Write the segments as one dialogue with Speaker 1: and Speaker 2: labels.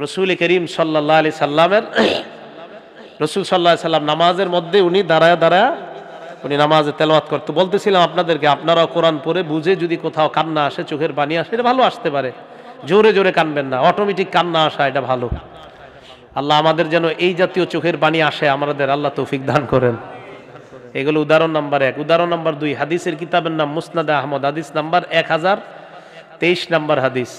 Speaker 1: রসুল করিম সাল্লাল্লাহু আলাইহি সাল্লামের রসুল সাল্লাল্লাহু আলাইহি সাল্লাম নামাজের মধ্যে উনি দাঁড়ায় উনি নামাজে তেলাওয়াত করতে। বলতেছিলাম আপনাদেরকে, আপনারা কোরআন পড়ে বুঝে যদি কোথাও কান্না আসে, চোখের পানি আসে, এটা ভালো আসতে পারে, জোরে জোরে কানবেন না, অটোমেটিক কান্না আসা এটা ভালো। আল্লাহ আমাদের যেন এই জাতীয় চোখের পানি আসে, আমাদের আল্লাহ তৌফিক দান করেন। এগুলো উদাহরণ নাম্বার 1। উদাহরণ নাম্বার 2, হাদিসের কিতাবের নাম মুসনাদে আহমদ, হাদিস নাম্বার 1023 নম্বর হাদিস।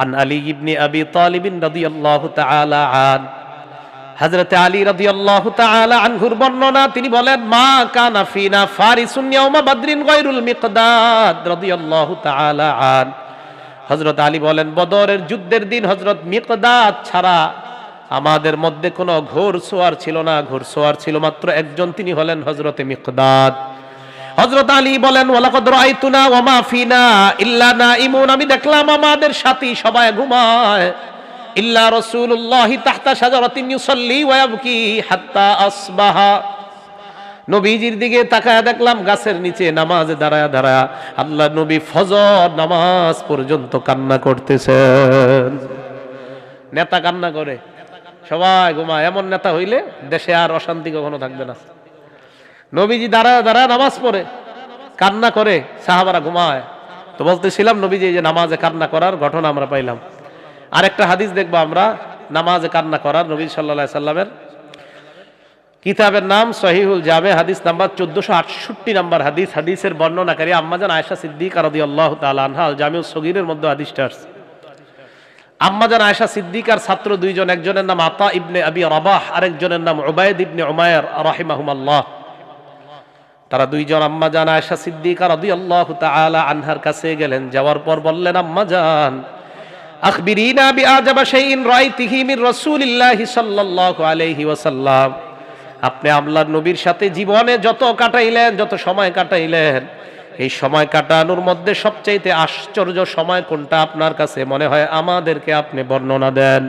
Speaker 1: আন আলী ইবনে আবি তালিব রাদিয়াল্লাহু তাআলা আন, হযরত আলী রাদিয়াল্লাহু তাআলা আনহুর বর্ণনা, তিনি বলেন, মা কানা ফিনা ফারিসুন ইয়াউমা বাদরিন গায়রুল মিকদাদ রাদিয়াল্লাহু তাআলা আন। হযরত আলী বলেন, বদরের যুদ্ধের দিন হযরত মিকদাদ ছাড়া আমাদের মধ্যে কোনো ঘোড়সওয়ার ছিল না। ঘোড়সওয়ার ছিল মাত্র একজন, তিনি হলেন হযরত মিকদাদ। হযরত আলী বলেন, ওয়ালাকাদ রাআইতুনা ওয়া মা ফিনা ইল্লা নাইমুন, আমি দেখলাম আমাদের সাথী সবাই ঘুমায়, ইল্লা রাসূলুল্লাহ তাহতা শাজারাতিন ইউসাল্লি ওয়া ইয়াবকি হাত্তা আসবাহা, নবীজির দিকে তাকায় দেখলাম গাছের নিচে নামাজে দাঁড়ায় আল্লাহ নবী ফজর নামাজ পর্যন্ত কান্না করতেছেন। নেতা কান্না করে, সবাই ঘুমায়, এমন নেতা হইলে দেশে আর অশান্তি কখনো থাকবে না। নবীজি দাঁড়ায় নামাজ পড়ে, কান্না করে, সাহাবারা ঘুমায়। তো বলতেছিলাম নবীজি যে নামাজে কান্না করার ঘটনা আমরা পাইলাম। আরেকটা হাদিস দেখবো আমরা নামাজে কান্না করার, নবী সাল্লাল্লাহু আলাইহি সাল্লামের কিতাবের নাম সহিহুল জামে, হাদিস নাম্বার 1468 নম্বর হাদিস। হাদিসের বর্ণনাকারী আম্মাজান আয়েশা সিদ্দিকা রাদিয়াল্লাহু তাআলা আনহা, জামিউস সগীরের মধ্যে হাদিসটা আসছে। আম্মাজান আয়েশা সিদ্দিকার ছাত্র দুইজন, একজনের নাম আতা ইবনে আবি রাবাহ, আরেকজনের নাম উবাইদ ইবনে উমাইর রাহিমাহুমাল্লাহ। তারা দুইজন আম্মাজান আয়েশা সিদ্দিকা রাদিয়াল্লাহু তাআলা আনহার কাছে গেলেন। যাওয়ার পর বললেন, আম্মাজান আখবিরিনা বিআজাবা শাইইন রাআইতিহি মির রাসূলিল্লাহি সাল্লাল্লাহু আলাইহি ওয়াসাল্লাম, আপনি আল্লাহর নবীর সাথে জীবনে যত কাটাইলেন, যত সময় কাটাইলেন, এই সময় কাটানোর মধ্যে সবচাইতে আশ্চর্য সময় কোনটা আপনার কাছে মনে হয়? আমাদেরকে আপনি বর্ণনা দেন।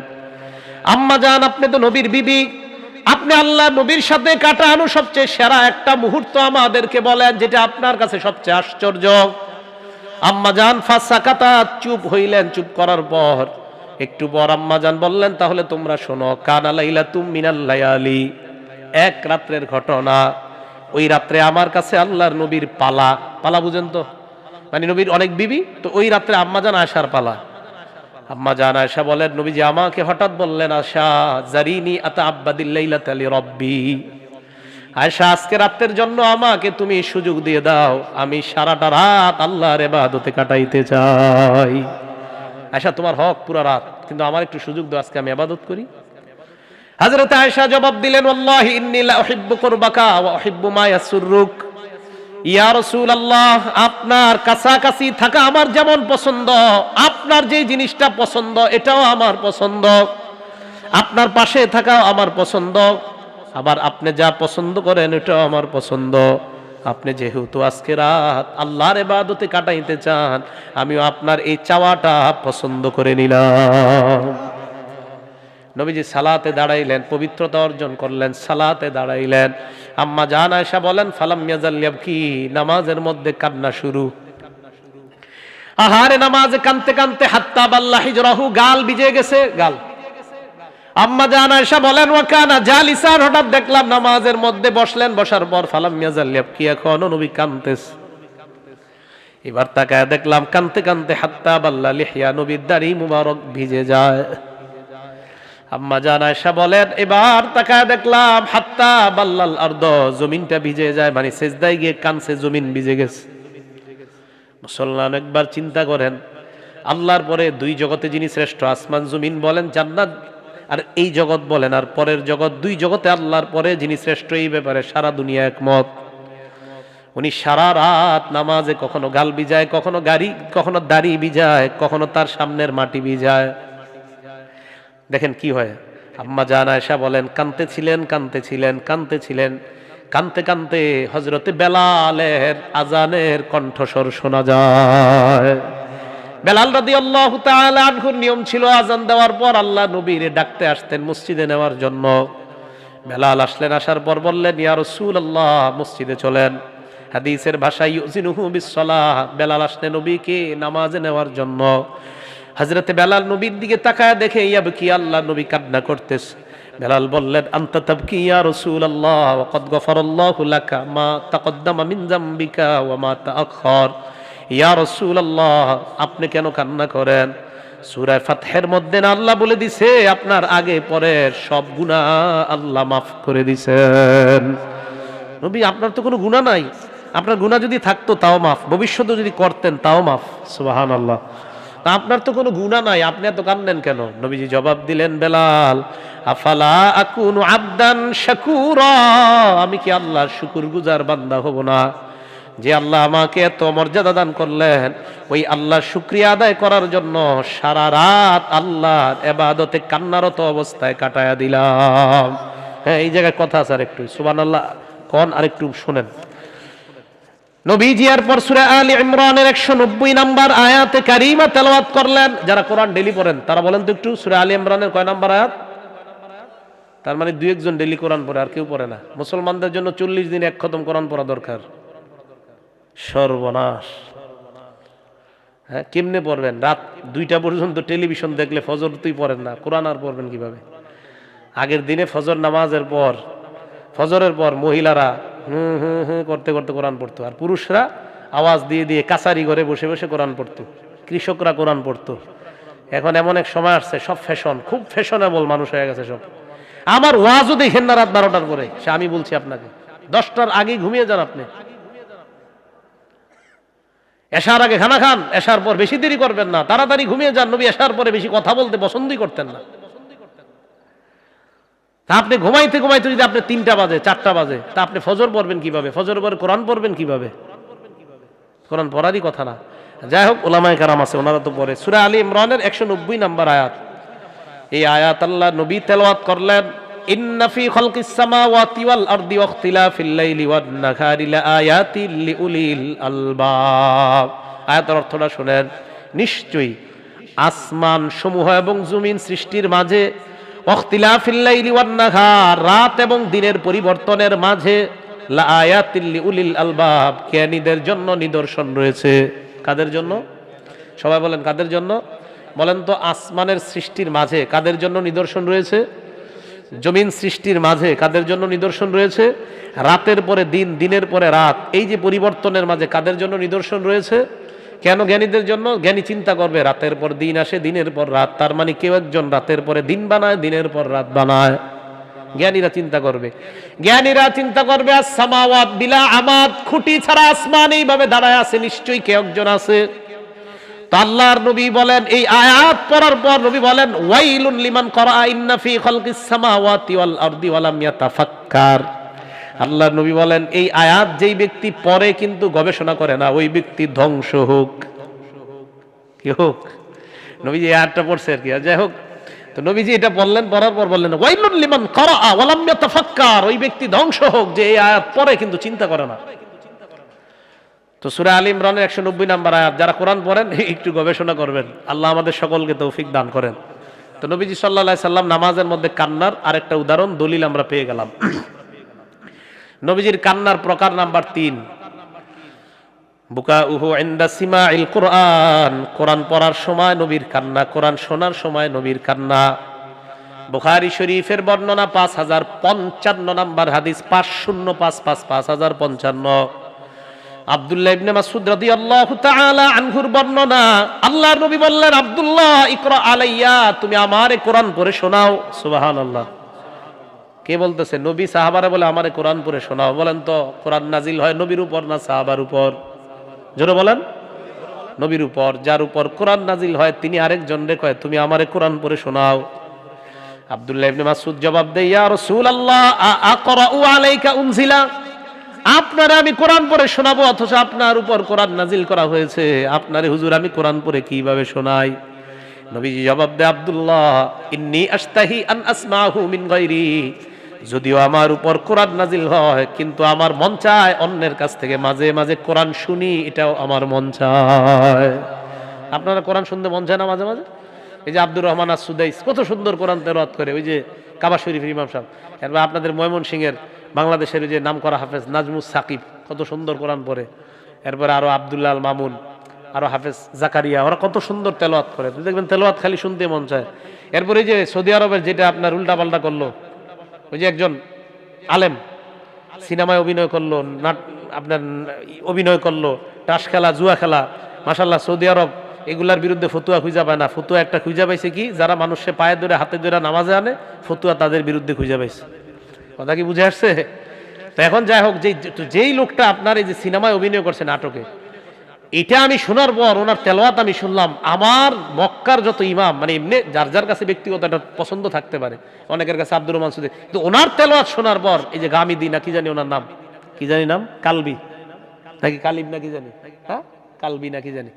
Speaker 1: আম্মাজান, আপনি তো নবীর বিবি, আপনি আল্লাহ নবীর সাথে কাটানো সবচেয়ে সেরা একটা মুহূর্ত আমাদেরকে বলেন, যেটা আপনার কাছে সবচেয়ে আশ্চর্য। আম্মাজান ফাসাকাতা, চুপ হইলেন। চুপ করার পর একটু পর আম্মাজান বললেন, তাহলে তোমরা শোনো, কানা লাইলাতুম মিনাল লায়ালি, এক রাত্রের ঘটনা। ওই রাত্রে আমার কাছে আল্লাহর নবীর পালা বুঝেন তো, মানে নবীর অনেক বিবি, তো ওই রাত্রে আম্মাজান আয়েশার পালা। আম্মাজান আয়েশা বলেন, নবীজি আমাকে হঠাৎ বললেন, আশা জারিনি আতাআব্বাদিল লাইলাতা লিরাব্বি, আয়েশা আজকে রাতের জন্য আমাকে তুমি সুযোগ দিয়ে দাও, আমি সারাটা রাত আল্লাহর ইবাদতে কাটাইতে চাই। আয়েশা, তোমার হক পুরো রাত, কিন্তু আমার একটু সুযোগ দাও, আজকে আমি ইবাদত করি। হযরত আয়েশা জবাব দিলেন, ওয়াল্লাহি ইন্নী লা উহিব্বু কুরবাকা ওয়া উহিব্বু মা ইয়াসুররুক, ইয়া রাসূলুল্লাহ, আপনার কাছাকাছি থাকা আমার যেমন পছন্দ, আপনার যে জিনিসটা পছন্দ এটাও আমার পছন্দ, আপনার পাশে থাকাও আমার পছন্দ, আবার আপনি যা পছন্দ করেন এটাও আমার পছন্দ। আপনি যেহেতু আজকে রাত আল্লাহর ইবাদতে কাটাইতে চান, আমিও আপনার এই চাওয়াটা পছন্দ করে নিলাম। নবীজি সালাতে দাঁড়াইলেন, পবিত্রতা অর্জন করলেন, সালাতে দাঁড়াইলেন। আম্মা জান আয়েশা বলেন, ফালাম ইয়াজাল ইয়াবকি, নামাজের মধ্যে কান্না শুরু। আহারে নামাজে কানতে কানতে হাত্তা বাল্লা হিজরাহু, গাল ভিজে গেছে, গাল। আম্মা জান আয়েশা বলেন, ওয়া কানা জালিসান, হঠাৎ দেখলাম নামাজের মধ্যে বসলেন, বসার পর ফালাম ইয়াজাল ইয়াবকি, এখনো নবী কানতেছে। এবার তাকায় দেখলাম কানতে কানতে হাত্তা বাল্লা লিহিয়া, নবীর দাড়ি মুবারক ভিজে যায়। আম্মা জান আয়েশা বলেন, এবার তাকায় দেখলাম হাত্তা বাল্লাল আরদ, জমিনটা ভিজে যায়, মানে সেজদায় গিয়ে কানছে, জমিন ভিজে গেছে। মুসলমান একবার চিন্তা করেন, আল্লাহর পরে দুই জগতে যিনি শ্রেষ্ঠ, আসমান জমিন বলেন, জান্নাত আর এই জগৎ বলেন, আর পরের জগৎ, দুই জগতে আল্লাহর পরে যিনি শ্রেষ্ঠ, এই ব্যাপারে সারা দুনিয়া একমত। উনি সারা রাত নামাজে কখনো গাল ভিজায়, কখনো দাড়ি ভিজায়, কখনো তার সামনের মাটি ভিজায়। দেখেন কি হয়। আম্মা জান আয়েশা বলেন, কানতেছিলেন কানতে কানতে হযরতে বেলালের আজানের কণ্ঠস্বর শোনা যায়। বেলাল রাদিয়াল্লাহু তাআলা আনহুর নিয়ম ছিল, আজান দেওয়ার পর আল্লাহ নবীর ডাকতে আসতেন মসজিদে নেওয়ার জন্য। বেলাল আসলেন, আসার পর বললেন, ইয়া রাসূলুল্লাহ, মসজিদে চলেন। হাদিসের ভাষায় ইউজিনুহু বিসসালাহ, বেলাল আসলেন নবীকে নামাজে নেওয়ার জন্য। হযরতে বেলাল নবীর দিকে তাকায় দেখে ইয়াবকি, আল্লাহ নবী কান্না করতেছে। বেলাল বললেন, আনতা তাবকি ইয়া রাসূলুল্লাহ ওয়া ক্বাদ গফারাল্লাহু লাকা মা তাকদ্দামা মিন যামবিকা ওয়া মা তাআখার। ইয়া রাসূলুল্লাহ, আপনি কেন কান্না করেন? সূরা ফাতহের মধ্যে না আল্লাহ বলে দিছে আপনার আগে পরের সব গুনাহ আল্লাহ মাফ করে দিয়েছেন। নবী, আপনার তো কোনো গুনাহ নাই, আপনার গুনাহ যদি থাকতো তাও মাফ, ভবিষ্যতে যদি করতেন তাও মাফ। সুবহানাল্লাহ। আপনার তো কোনো গুনাহ নাই, আপনি এত কান্দেন কেন? নবীজি জবাব দিলেন, বেলাল, আফালা আকুনু আবদান শাকুরা, আমি কি আল্লাহর শুকরগুজার বান্দা হব না? যে আল্লাহ আমাকে এত মর্যাদা দান করলেন, ওই আল্লাহর শুকরিয়া আদায় করার জন্য সারা রাত আল্লাহর ইবাদতে কান্নারত অবস্থায় কাটায়া দিলাম। হ্যাঁ, এই জায়গায় কথা আছে, আর একটু সুবহানাল্লাহ কোন আরেকটু শুনেন। নবীজি এরপর সূরা আলে ইমরানের 190 নম্বর আয়াতে কারিমা তেলাওয়াত করলেন। যারা কোরআন ডেলি পড়েন তারা বলেন তো একটু, সূরা আলে ইমরানের কয় নম্বর আয়াত? তার মানে দুই একজন ডেলি কোরআন পড়ে, আর কেউ পড়ে না। মুসলমানদের জন্য 40 দিন এক খতম কোরআন পড়া দরকার। সর্বনাশ! হ্যাঁ, কেমনে পড়বেন? রাত 2টা পর্যন্ত টেলিভিশন দেখলে ফজর তুই পড়েন না, কোরআন আর পড়বেন কিভাবে? আগের দিনে ফজর নামাজের পর, ফজরের পর মহিলারা করতে করতে কোরআন পড়তো, আর পুরুষরা আওয়াজ দিয়ে দিয়ে কাছারি ঘরে বসে বসে কোরআন পড়তো, কৃষকরা কোরআন পড়তো। এখন এমন এক সময় আসছে, সব ফ্যাশন, খুব ফ্যাশনেবল মানুষ হয়ে গেছে সব। আমার ওয়াজও দেখেন না রাত 12টার পরে। সে আমি বলছি আপনাকে, 10টার আগে ঘুমিয়ে যান আপনি। এশার আগে খানা খান, এশার পর বেশি দেরি করবেন না, তাড়াতাড়ি ঘুমিয়ে যান। নবী এশার পরে বেশি কথা বলতে পছন্দই করতেন না। তা আপনি ঘুমাইতে ঘুমাইতে যদি আপনি 3টা বাজে, 4টা বাজে, তা আপনি ফজর পড়বেন কিভাবে? ফজর পরে কোরআন পড়বেন কিভাবে? কোরআন পড়ারই কথা না। যাই হোক, উলামায়ে কেরাম আছে, ওনারা তো পড়ে। সূরা আলে ইমরানের 190 নম্বর আয়াত, এই আয়াত আল্লাহ নবী তেলাওয়াত করলেন। ইন্না ফি খালকিস সামাওয়াতি ওয়াল আরদি ওয়া ইখতিলাফিল লাইলি ওয়ান নাহারি লাআয়াতিন লিউলিল আলবাব। আয়াতের অর্থটা শুনেন। নিশ্চয়ই আসমান সমূহ এবং জমিন সৃষ্টির মাঝে, ইখতিলাফিল লাইলি ওয়ান নাহার, রাত এবং দিনের পরিবর্তনের মাঝে, লাআয়াতিন লিউলিল আলবাব, জ্ঞানীদের জন্য নিদর্শন রয়েছে। কাদের জন্য? সবাই বলেন, কাদের জন্য? বলেন তো, আসমানের সৃষ্টির মাঝে কাদের জন্য নিদর্শন রয়েছে? জমিন সৃষ্টির মাঝে কাদের জন্য নিদর্শন রয়েছে? রাতের পরে দিন, দিনের পরে রাত, এই যে পরিবর্তনের মাঝে কাদের জন্য নিদর্শন রয়েছে? কেন? জ্ঞানীদের জন্য। জ্ঞানী চিন্তা করবে, রাতের পর দিন আসে, দিনের পর রাত, তার মানে কেউ একজন রাতের পরে দিন বানায়, দিনের পর রাত বানায়। জ্ঞানীরা চিন্তা করবে। জ্ঞানীরা চিন্তা করবে, আস-সামাওয়াত বিলা আমাদ, খুঁটি ছাড়া আসমান এইভাবে দাঁড়ায় আছে, নিশ্চয়ই কেউ একজন আছে। আল্লাহর নবী বলেন, এই আয়াত পড়ার পর নবী বলেন, ওয়াইলুন লিমান ক্বারা ইন্না ফি খালকিস সামাওয়াতি ওয়াল আরদি ওয়া লাম ইয়াতাফাক্কার। আল্লাহর নবী বলেন, এই আয়াত যেই ব্যক্তি পড়ে কিন্তু গবেষণা করে না, ওই ব্যক্তি ধ্বংস হোক। কি হোক? নবীজি এই আয়াতটা পড়ছে আর কি। যাই হোক, তো নবীজি এটা বললেন, পড়ার পর বললেন, ওয়াইলুন লিমান ক্বারা ওয়া লাম ইয়াতাফাক্কার, ওই ব্যক্তি ধ্বংস হোক যে এই আয়াত পড়ে কিন্তু চিন্তা করে না। তো সূরা আলে ইমরানের 190 নম্বর আয়াত, যারা কোরআন পড়েন একটু গবেষণা করবেন। আল্লাহ আমাদের সকলকে তৌফিক দান করেন। তো নবীজি সাল্লাল্লাহু আলাইহি সাল্লাম নামাজের মধ্যে কান্নার আরেকটা উদাহরণ, দলিল আমরা পেয়ে গেলাম। নবীজির কান্নার প্রকার নাম্বার 3, বুকাউহু ইনদা সিমাইল কুরআন, কোরআন পড়ার সময় নবীর কান্না, কোরআন শোনার সময় নবীর কান্না। বুখারী শরীফের বর্ণনা 5055 নম্বর হাদিস, 5055 5055। আব্দুল্লাহ ইবনে মাসউদ রাদিয়াল্লাহু তাআলা আনহুর বর্ণনা, আল্লাহর নবী বললেন, আব্দুল্লাহ ইকরা আলাইয়া, তুমি আমারে কোরআন পড়ে শোনাও। সুবহানাল্লাহ। কে বলতেছে? নবী সাহাবারা বলে আমারে কোরআন পড়ে শোনাও। বলেন তো, কোরআন নাজিল হয় নবীর উপর না সাহাবার উপর? জোরে বলেন। নবীর উপর। যার উপর কোরআন নাজিল হয় তিনি আরেকজন রে কয়, তুমি আমারে কোরআন পড়ে শোনাও। আব্দুল্লাহ ইবনে মাসউদ জবাব দেয়, ইয়া রাসূলুল্লাহ আকরাউ আলাইকা উনজিলা, আপনারা আমি কোরআন পড়ে শোনাবো অথচ আপনার উপর কোরআন নাজিল করা হয়েছে, আপনারে হুজুর আমি কোরআন পড়ে কিভাবে শোনাই? নবীজি জবাব দেয়, আব্দুল্লাহ ইন্নী আশতাহি আন আসমাহু মিন গায়রি, যদিও আমার উপর কোরআন নাজিল হয় কিন্তু আমার মন চায় অন্যের কাছ থেকে মাঝে মাঝে কোরআন শুনি, এটাও আমার মন চায়। আপনারা কোরআন শুনতে মন চায় না মাঝে মাঝে? এই যে আব্দুর রহমান আস-সুদাইস কত সুন্দর কোরআন তেলাওয়াত করে, ওই যে কাবা শরীফের ইমাম সাহেব। এরপর আপনাদের ময়মনসিংহের বাংলাদেশের যে নামকরা হাফেজ নাজমুস সাকিব কত সুন্দর কোরআন পড়ে। এরপরে আরো আব্দুল্লাহ আল মামুন, আরো হাফেজ জাকারিয়া, ওরা কত সুন্দর তেলাওয়াত করে, দেখবেন তেলাওয়াত খালি শুনতে মন চায়। এরপরে যে সৌদি আরবের যেটা আপনার উল্টা পাল্টা করলো, ওই যে একজন আলেম সিনেমায় অভিনয় করলো, আপনার অভিনয় করলো, টাস খেলা, জুয়া খেলা, মাশাল্লাহ সৌদি আরব এগুলার বিরুদ্ধে ফতুয়া খুঁজা পায় না। ফতুয়া একটা খুঁজা পাইছে কি, যারা মানুষে পায়ে ধরে হাতে ধরে নামাজে আনে, ফতুয়া তাদের বিরুদ্ধে খুঁজা পাইছে। কথা কি বুঝে আসছে? তো এখন যাই হোক, যেই লোকটা আপনার এই যে সিনেমায় অভিনয় করছে নাটকে, এটা আমি শোনার পর ওনার তেলাওয়াত আমি শুনলাম, আমার মক্কার যত ইমাম, মানে এমনি যার যার কাছে ব্যক্তিগত একটা পছন্দ থাকতে পারে, অনেকের কাছে আব্দুর রহমান সুদী, কিন্তু ওনার তেলাওয়াত শোনার পর এই যে গামিদি না কি জানি ওনার নাম, কি জানি নাম, কালবি নাকি কালিব না কি জানি, হ্যাঁ কালবি না কি জানি,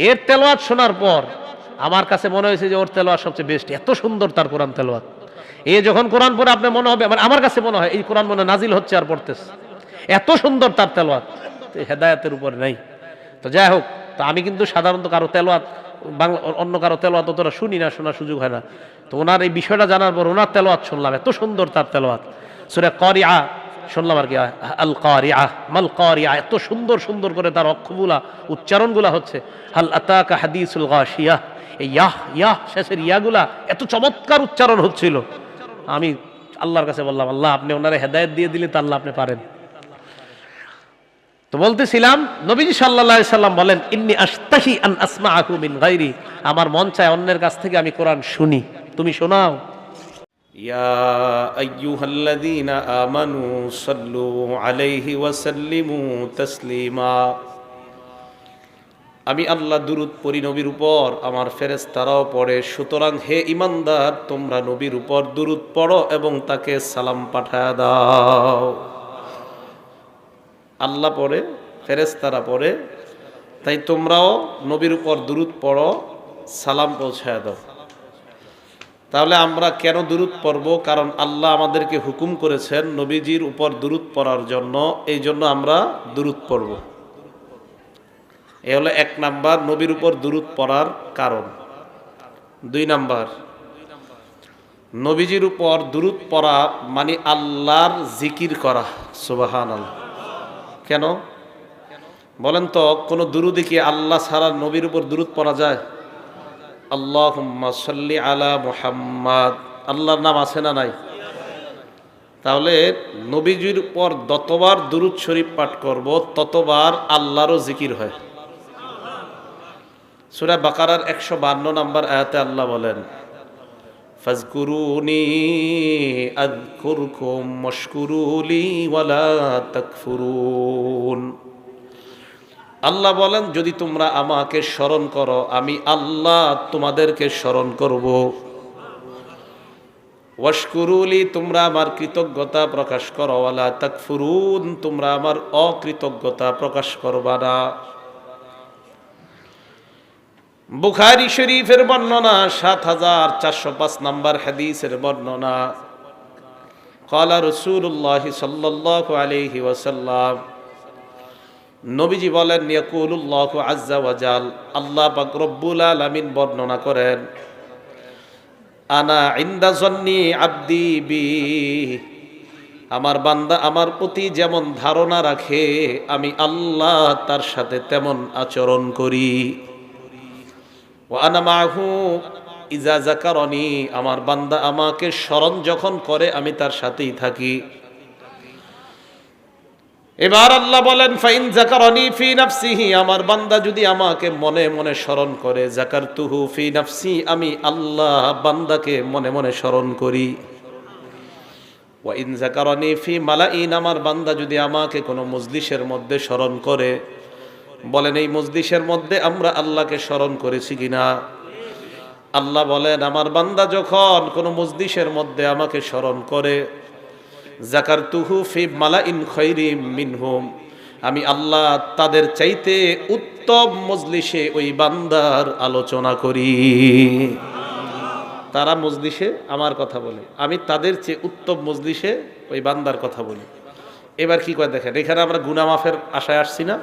Speaker 1: এর তেলাওয়াত শোনার পর আমার কাছে মনে হয়েছে যে ওর তেলাওয়াত সবচেয়ে বেস্ট। এত সুন্দর তার কোরআন তেলাওয়াত। এ যখন কোরআন পড়ে আপনার মনে হবে, মানে আমার কাছে মনে হয় এই কোরআন মনে নাজিল হচ্ছে আর পড়তেছে, এত সুন্দর তার তেলাওয়াত, হেদায়েতের উপর নাই। তো যাই হোক, তো আমি কিন্তু সাধারণত কারো তেলাওয়াত, বাংলা অন্য কারো তেলাওয়াত অতটা শুনি না, শোনার সুযোগ হয় না। তো ওনার এই বিষয়টা জানার পর ওনার তেলাওয়াত শুনলাম, এত সুন্দর তার তেলাওয়াত। সূরা কারিআ শুনলাম আর কি, আল কারিআ মাল কারিআ, এত সুন্দর সুন্দর করে তার অক্ষরগুলা, উচ্চারণগুলা হচ্ছে। হাল আতাকা হাদিসুল গাশিয়া, এই ইয়াহ ইয়াহ শেষের ইয়াগুলা এত চমৎকার উচ্চারণ হচ্ছিল। আমি আল্লাহর কাছে বললাম, আল্লাহ আপনি ওনারে হেদায়েত দিয়ে দিলে, তা আল্লাহ আপনি পারেন। তো বলতেছিলাম, নবীজি সাল্লাল্লাহু আলাইহি সাল্লাম বলেন, ইন্নী আশতাহি আন আসমাআহু মিন গায়রি, আমার মন চায় অন্যের কাছ থেকে আমি কোরআন শুনি, তুমি শোনাও।
Speaker 2: ইয়া আইয়ুহাল্লাযীনা আমানু সাল্লু আলাইহি ওয়া সাল্লিমু তাসলিমা, আমি আল্লাহ দুরূদ পড়ি নবীর উপর, আমার ফেরেশতারাও পড়ে, সুতরাং হে ঈমানদার তোমরা নবীর উপর দুরূদ পড়ো এবং তাকে সালাম পাঠায় দাও। আল্লাহ পড়ে, ফেরেশতারা পড়ে, তাই তোমরাও নবীর উপর দুরূদ পড়ো, সালাম পৌঁছায় দাও। তাহলে আমরা কেন দুরূদ পড়ব? কারণ আল্লাহ আমাদেরকে হুকুম করেছেন নবীজির উপর দুরূদ পড়ার জন্য, এই জন্য আমরা দুরূদ পড়ব। এ হলো 1 নাম্বার, নবীর উপর দুরূদ পড়ার কারণ। 2 নাম্বার, নবীজির উপর দুরূদ পড়া মানে আল্লাহর জিকির করা। সুবহানাল্লাহ। কেন বলেন তো, কোন দুরূদে কি আল্লাহ ছাড়া নবীর উপর দুরূদ পড়া যায়? আল্লাহুম্মা সাল্লি আলা মুহাম্মাদ, আল্লাহর নাম আছে না নাই? তাহলে নবীজির উপর যতবার দুরূদ শরীফ পাঠ করব ততবার আল্লাহরও জিকির হয়। সূরা বাকারার 152 নম্বর আয়াতে আল্লাহ বলেন, ফাজকুরুনি আযকুরকুম ওয়াশকুরুলি ওয়ালা তাকফুরুন। আল্লাহ বলেন, যদি তোমরা আমাকে স্মরণ করো আমি আল্লাহ তোমাদেরকে স্মরণ করব। ওয়াশকুরুলি, তোমরা আমার কৃতজ্ঞতা প্রকাশ করো, ওয়ালা তাকফুরুন, তোমরা আমার অকৃতজ্ঞতা প্রকাশ করবা না। বুখারী শরীফের বর্ণনা, ৭৪০৫ নম্বর হাদিসের বর্ণনা, ক্বালা রাসূলুল্লাহ সাল্লাল্লাহু আলাইহি ওয়াসাল্লাম, নবীজি বলেন, ইয়াকুলুল্লাহু আযজা ওয়া জাল, আল্লাহ পাক রব্বুল আলামিন বর্ণনা করেন, আনা ইনদা যন্নি আবদি বি, আমার বান্দা আমার প্রতি যেমন ধারণা রাখে আমি আল্লাহ তার সাথে তেমন আচরণ করি। ওয়া আনা মাহু ইজা যাকারানি, আমার বান্দা আমাকে স্মরণ যখন করে আমি তার সাথেই থাকি। এবার আল্লাহ বলেন, ফাইন যাকারানি ফি নাফসিহি, আমার বান্দা যদি আমাকে মনে মনে স্মরণ করে, যাকারতুহু ফি নাফসি, আমি আল্লাহ বান্দাকে মনে মনে স্মরণ করি। ওয়া ইন যাকারানি ফি মালাইন, আমার বান্দা যদি আমাকে কোনো মজলিসের মধ্যে স্মরণ করে, বলেন এই মজলিসের মধ্যে আমরা আল্লাহকে স্মরণ করেছি কিনা? আল্লাহ বলেন, আমার বান্দা যখন কোনো মজলিসের মধ্যে আমাকে স্মরণ করে, যাকারতুহু ফি মালাইন খায়রিম মিনহুম, আমি আল্লাহ তাদের চাইতে উত্তম মজলিসে ওই বান্দার আলোচনা করি। তারা মজলিসে আমার কথা বলে, আমি তাদের চেয়ে উত্তম মজলিসে ওই বান্দার কথা বলি। এবার কি করে দেখেন, এখানে আমরা গুনাহ মাফের আশায় আসছি না?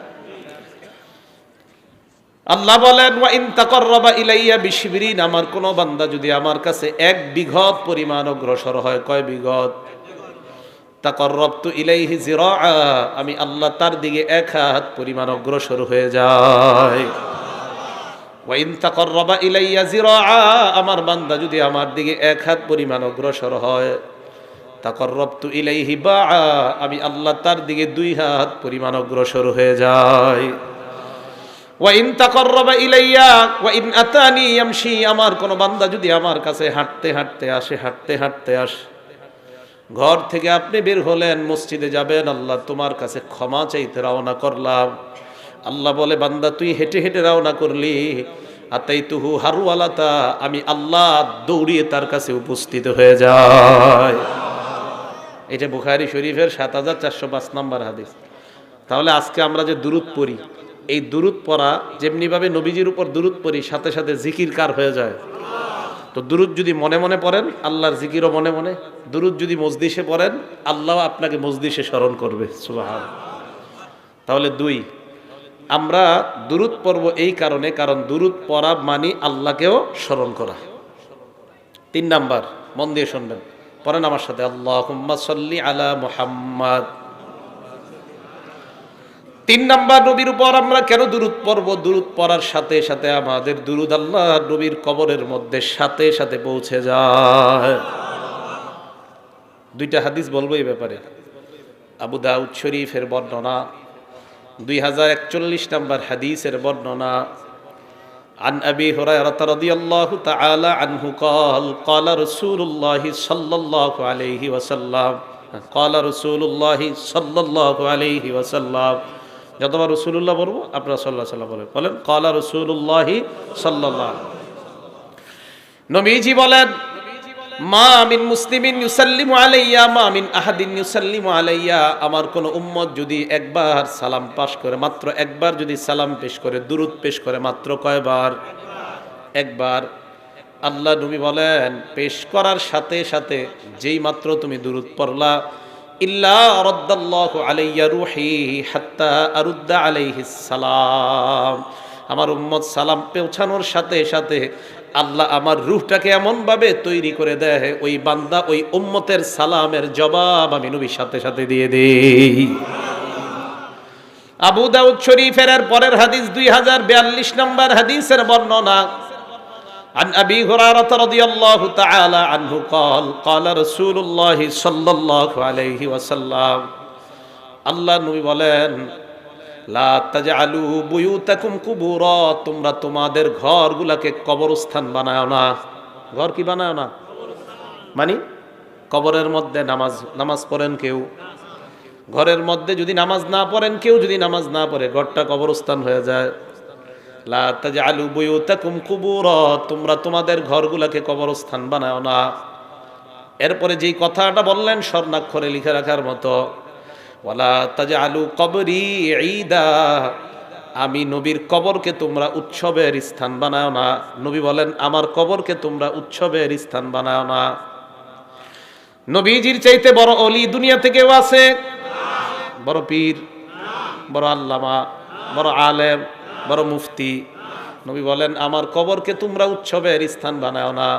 Speaker 2: আল্লাহ বলেন, ওয়া ইন তাকাররাবা ইলাইয়া বিশিবরিন, আমার কোন বান্দা যদি আমার কাছে 1 বিঘত পরিমাণ অগ্রসর হয়, কয় বিঘত? তাকাররাবতু ইলাইহি যিরাআ, আমি আল্লাহ তার দিকে 1 হাত পরিমাণ অগ্রসর হয়ে যায়। ওয়া ইন তাকাররাবা ইলাইয়া যিরাআ, আমার বান্দা যদি আমার দিকে এক হাত পরিমাণ অগ্রসর হয়, তাকাররাবতু ইলাইহি বাআ, আমি আল্লাহ তার দিকে 2 হাত পরিমাণ অগ্রসর হয়ে যাই। ওয়া ইন তাকাররাবা ইলাইয়া ওয়া ইন আতানি ইয়ামশি, আমার কোন বান্দা যদি আমার কাছে হাঁটতে হাঁটতে আসে, ঘর থেকে আপনি বের হলেন, মসজিদে যাবেন, আল্লাহ তোমার কাছে ক্ষমা চাইতে রওনা করলাম। আল্লাহ বলে, বান্দা তুই হেঁটে হেঁটে রওনা করলি, আতাইতুহু হারওয়ালাতা, আমি আল্লাহ দৌড়িয়ে তার কাছে উপস্থিত হয়ে যায়। এটা বুখারী শরীফের ৭৪০৫ নম্বর হাদিস। তাহলে আজকে আমরা যে দুরূদ পড়ি, এই দুরূদ পড়া যেমনি ভাবে নবীজির উপর দুরূদ পড়ি, সাথে সাথে জিকির কার হয়ে যায়। তো দুরূদ যদি মনে মনে পড়েন, আল্লাহর জিকিরও মনে মনে। দুরূদ যদি মজলিসে পড়েন, আল্লাহ আপনাকে মজলিসে স্মরণ করবে। সুবহানাল্লাহ। তাহলে 2, আমরা দুরূদ পড়ব এই কারণে, কারণ দুরূদ পড়া মানে আল্লাহকেও স্মরণ করা। 3 নাম্বার, মন দিয়ে শুনবেন, পড়েন আমার সাথে, আল্লাহুম্মা সাল্লি আলা মুহাম্মাদ। 3 নাম্বার, নবীর উপর আমরা কেন দুরূদ পড়ব? দুরূদ পড়ার সাথে সাথে আমাদের দুরূদ আল্লাহ নবীর কবরের মধ্যে সাথে সাথে পৌঁছে যায়। 2টা হাদিস বলবো এই ব্যাপারে। আবু দাউদ শরীফের বর্ণনা, 2041 নম্বর হাদিসের বর্ণনা। عن أبي هريرة رضي الله تعالى عنه قال قال رسول الله صلى الله عليه وسلم قال رسول الله صلى الله عليه وسلم। যতবার রাসূলুল্লাহ বলবো আপনারা সাল্লাল্লাহু আলাইহি ওয়াসাল্লাম বলেন, قال رسول الله صلى الله عليه وسلم। নবীজি বলেন, মা মিন মুসলিমিন ইউসাল্লিমু আলাইয়া মা মিন আহাদিন ইউসাল্লিমু আলাইয়া, আমার কোন উম্মত যদি একবার সালাম পাশ করে, মাত্র একবার যদি সালাম পেশ করে, দুরূদ পেশ করে, মাত্র কয়বার? একবার। আল্লাহ নবী বলেন, পেশ করার সাথে সাথে যেই মাত্র তুমি দুরূদ পড়লা, ইল্লা রাদ্দাল্লাহু আলাইয়া রূহি হাত্তা আরুদ্দা আলাইহিস সালাম, আমার উম্মত সালাম পৌঁছানোর সাথে সাথে আল্লাহ আমার রূহটাকে এমন ভাবে তৈরি করে দেয়, ওই বান্দা ওই উম্মতের সালামের জবাব আমি নবীর সাথে সাথে দিয়ে দেই। আবু দাউদ শরীফের পরের হাদিস 2042 নম্বর হাদিসের বর্ণনা। عن أبي هريرة رضي الله تعالى عنه قال قال رسول الله صلى الله عليه وسلم, আল্লাহ নবী বলেন, লা তাজআলু বুয়ুতাকুম কুবুরা, তোমরা তোমাদের ঘরগুলোকে কবরস্থান বানাও না। ঘর কি বানাও না? মানে কবরের মধ্যে নামাজ পড়েন কেউ, ঘরের মধ্যে যদি নামাজ না পড়েন কেউ, যদি নামাজ না পড়ে ঘরটা কবরস্থান হয়ে যায়। লা তাজআলু বুয়ুতাকুম কুবুরা, তোমরা তোমাদের ঘরগুলোকে কবরস্থান বানাও না। এরপরে যেই কথাটা বললেন স্বর্ণাক্ষরে লিখে রাখার মতো, ওয়ালা তাজআলু কবরি ঈদা, আমি নবীর কবরকে তোমরা উৎসবের স্থান বানাও না। নবী বলেন, আমার কবরকে তোমরা উৎসবের স্থান বানাও না। নবীজির চাইতে বড় অলি দুনিয়াতে কেউ আছে? বড় পীর, বড় আল্লামা, বড় আলেম, বড় মুফতি? নবী বলেন, আমার কবরকে তোমরা উৎসবের স্থান বানাও না।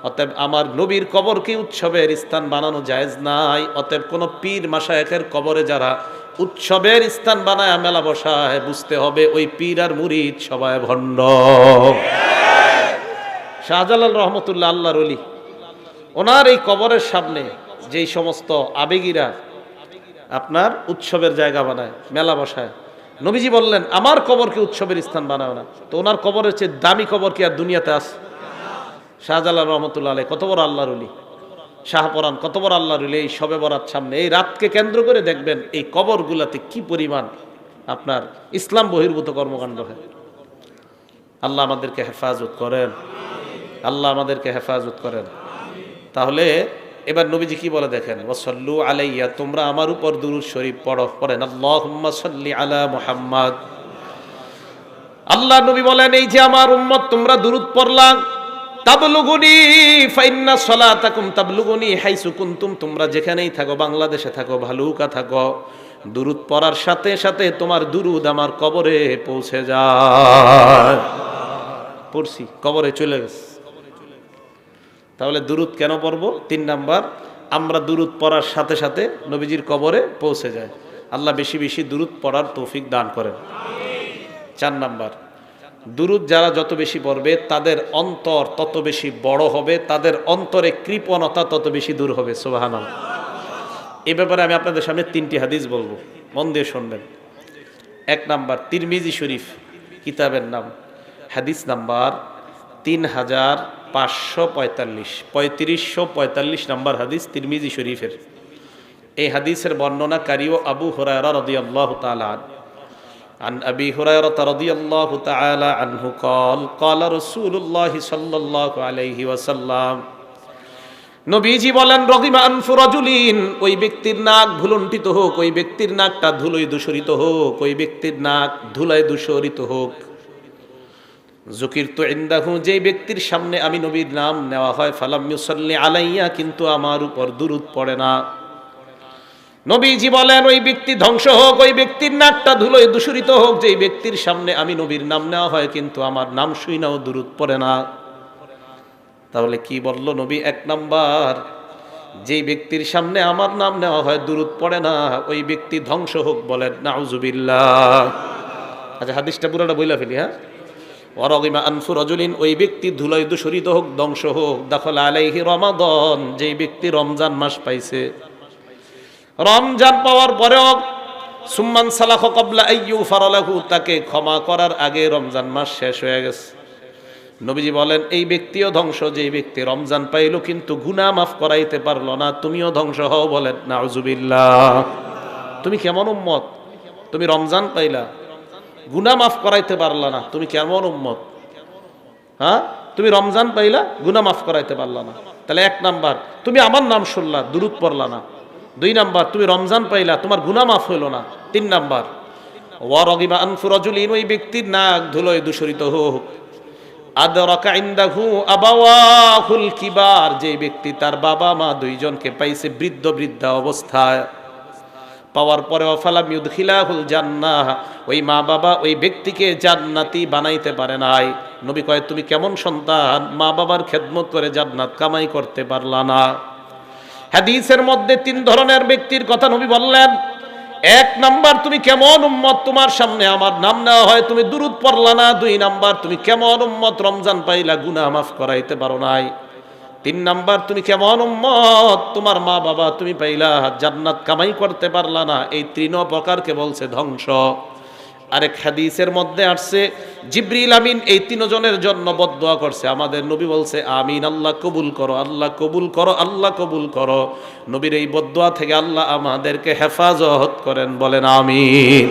Speaker 2: অতএব আমার নবীর কবরকে উৎসবের স্থান বানানো জায়েজ নাই। অতএব কোন পীর মাশায়েখের কবরে যারা উৎসবের স্থান বানায় মেলা বসায়, বুঝতে হবে ওই পীর আর মুরিদ সবাই ভণ্ড। শাহজালাল রহমতুল্লাহ আল্লাহর ওলি, ওনার এই কবরের সামনে যেই সমস্ত আবেগীরা আপনার উৎসবের জায়গা বানায়, মেলা বসায়, নবীজি বললেন, আমার কবরকে উৎসবের স্থান বানাও না। তো ওনার কবরের চেয়ে দামি কবর কি আর দুনিয়াতে আছে? শাহজালাল রহমতুল্লাহ আলাইহি কত বড় আল্লাহর ওলি, শাহপরান কত বড় আল্লাহর ওলি। এই শবে বরাত সামনে, এই রাতকে কেন্দ্র করে দেখবেন এই কবরগুলাতে কি পরিমাণ আপনার ইসলাম বহির্ভূত কর্মকাণ্ড হয়। আল্লাহ আমাদেরকে হেফাজত করেন, আল্লাহ আমাদেরকে হেফাজত করেন। তাহলে এবার নবীজি কি বলে দেখেন, ওয়াসাল্লু আলাইয়া, তোমরা আমার উপর দুরূদ শরীফ পড়েন, আল্লাহুম্মা সাল্লি আলা মুহাম্মাদ। আল্লাহ নবী বলেন, এই যে আমার উম্মত তোমরা দুরূদ পড়লা, তাবলুগুনি ফাইন্না সালাতাকুম তাবলুগুনি হাইসু কুনতুম, তোমরা যেখানেই থাকো, বাংলাদেশে থাকো, ভালুকা থাকো, দুরূদ পড়ার সাথে সাথে তোমার দুরূদ আমার কবরে পৌঁছে যায়। পড়ছি, কবরে চলে গেছে। তাহলে দুরূদ কেন পড়ব? 3 নাম্বার, আমরা দুরূদ পড়ার সাথে সাথে নবীজির কবরে পৌঁছে যায়। আল্লাহ বেশি বেশি দুরূদ পড়ার তৌফিক দান করেন। 4 নাম্বার, দুরূদ যারা যত বেশি পড়বে তাদের অন্তর তত বেশি বড় হবে, তাদের অন্তরে কৃপণতা তত বেশি দূর হবে। সুবহানাল্লাহ। এই ব্যাপারে আমি আপনাদের সামনে 3টি হাদিস বলবো, মন দিয়ে শুনবেন। 1 নাম্বার, তিরমিজি শরীফ কিতাবের নাম, হাদিস নাম্বার 3545, 3545 নাম্বার হাদিস তিরমিজি শরীফের। এই হাদিসের বর্ণনাকারীও আবু হুরায়রা রাদিয়াল্লাহু তাআলা عن أبي هريرة رضي الله تعالى عنه قال قال رسول الله صلى الله عليه وسلم নবীজি বলেন, রগিমা আনফু রাজুলিন, ওই ব্যক্তির নাক ভুলুণ্ঠিত হোক, ওই ব্যক্তির নাকটা ধুলোয় দূষরিত হোক, ওই ব্যক্তির নাক ধুলায় দূষরিত হোক। যুকিরতু ইনদাহু, যেই ব্যক্তির সামনে আমি নবীর নাম নেওয়া হয়, ফালাম ইউসাল্লি আলাইয়া, কিন্তু আমার উপর দুরূদ পড়ে না। নবীজি বলেন, ওই ব্যক্তি ধ্বংস হোক, ওই ব্যক্তির নাকটা ধুলোয় দূষরিত হোক, যেই ব্যক্তির সামনে আমি নবীর নাম নেওয়া হয় কিন্তু আমার নাম শুইনাও দুরূদ পড়ে না। তাহলে কি বলল নবী? 1 নাম্বার, যেই ব্যক্তির সামনে আমার নাম নেওয়া হয় দুরূদ পড়ে না, ওই ব্যক্তি ধ্বংস হোক। বলেন নাউজুবিল্লাহ। আচ্ছা, হাদিসটা পুরোটা বইলা ফেলি। হ্যাঁ, ওয়ারাগিমা আনফু রাজুলিন, ওই ব্যক্তি ধুলোয় দূষরিত হোক, ধ্বংস হোক। দাখালা আলাইহি রমাদান, যেই ব্যক্তি রমজান মাস পাইছে, রমজান পাওয়ার পরেও সুম্মান সালাহ ক্বাবলা আইয়ুগফারা লাহু, তাকে ক্ষমা করার আগে রমজান মাস শেষ হয়ে গেছে। নবীজি বলেন, এই ব্যক্তিও ধ্বংস, যেই ব্যক্তি রমজান পাইলো কিন্তু গুনাহ মাফ করাইতে পারলো না, তুমিও ধ্বংস হও। বলেন নাউজুবিল্লাহ। তুমি কেমন উম্মত? তুমি রমজান পাইলা, গুনাহ মাফ করাইতে পারলা না, তুমি কেমন উম্মত? হ্যাঁ, তুমি রমজান পাইলা, গুনাহ মাফ করাইতে পারলা না। তাহলে 1 নাম্বার, তুমি আমার নাম শুনলা, দুরূদ পড়লা না। 2 নাম্বার, তুমি রমজান পাইলা, তোমার গুনাহ মাফ হইল না। 3 নাম্বার, ওয়ারাগিমা আনফু রাজুলিন, ওই ব্যক্তির নাক ধুলোয় দূষরিত হোক। আদরাকা ইনদাহু আবাওয়াহুল কিবার, যে ব্যক্তি তার বাবা মা দুইজনকে পাইছে বৃদ্ধ বৃদ্ধা অবস্থায়, পাওয়ার পরে ফালাম ইউদখিলাহুল জান্নাহ, ওই মা বাবা ওই ব্যক্তিকে জান্নাতি বানাইতে পারে নাই। নবী কয়, তুমি কেমন সন্তান, মা বাবার খেদমত করে জান্নাত কামাই করতে পারলা না। হাদিসের মধ্যে 3 ধরনের ব্যক্তির কথা নবী বললেন। 1 নাম্বার, তুমি কেমন উম্মত, তোমার সামনে আমার নাম নেওয়া হয়, তুমি দুরূদ পড়লা না। 2 নাম্বার, তুমি কেমন উম্মত, রমজান পাইলা, গুনাহ মাফ করাইতে পারো নাই। 3 নাম্বার, তুমি কেমন উম্মত, তোমার মা বাবা তুমি পাইলা, জান্নাত কামাই করতে পারলা না। এই 3 প্রকারকে বলছে ধ্বংস। আরেক হাদিসের মধ্যে আসছে, জিবরিল আমিন এই 3 জনের জন্য বদদুয়া করছে। আমাদের নবী বলছে, আমিন, আল্লাহ কবুল করো, আল্লাহ কবুল করো, আল্লাহ কবুল করো। নবীর এই বদদুয়া থেকে আল্লাহ আমাদেরকে হেফাজত করেন। বলেন আমিন।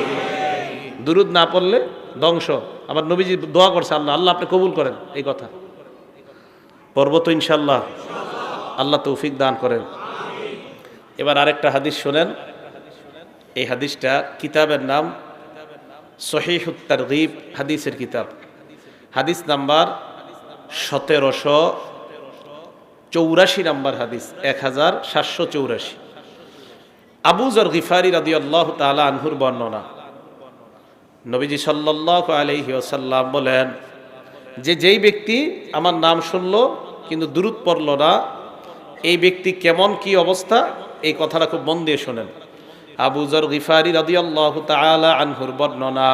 Speaker 2: দুরূদ না পড়লে ধ্বংস। আমার নবীজি দোয়া করছে, আল্লাহ আল্লাহ আপনি কবুল করেন। এই কথা পড়ব তো ইনশাআল্লাহ, আল্লাহ তৌফিক দান করেন। এবার আরেকটা হাদিস শোনেন। এই হাদিসটা কিতাবের নাম সহিহুত তারগীব, হাদিসের কিতাব, হাদিস নাম্বার 1784 নাম্বার হাদিস, 1784। আবু যর গিফারি রাদিয়াল্লাহু তাআলা আনহুর বর্ণনা। নবীজি সাল্লাল্লাহু আলাইহি ওয়াসাল্লাম বলেন, যেই ব্যক্তি আমার নাম শুনলো কিন্তু দুরূদ পড়লো না, এই ব্যক্তি কেমন কি অবস্থা, এই কথাটা খুব মন দিয়ে শোনেন। আবু যর গিফারি রাদিয়াল্লাহু তাআলা আনহুর বর্ণনা।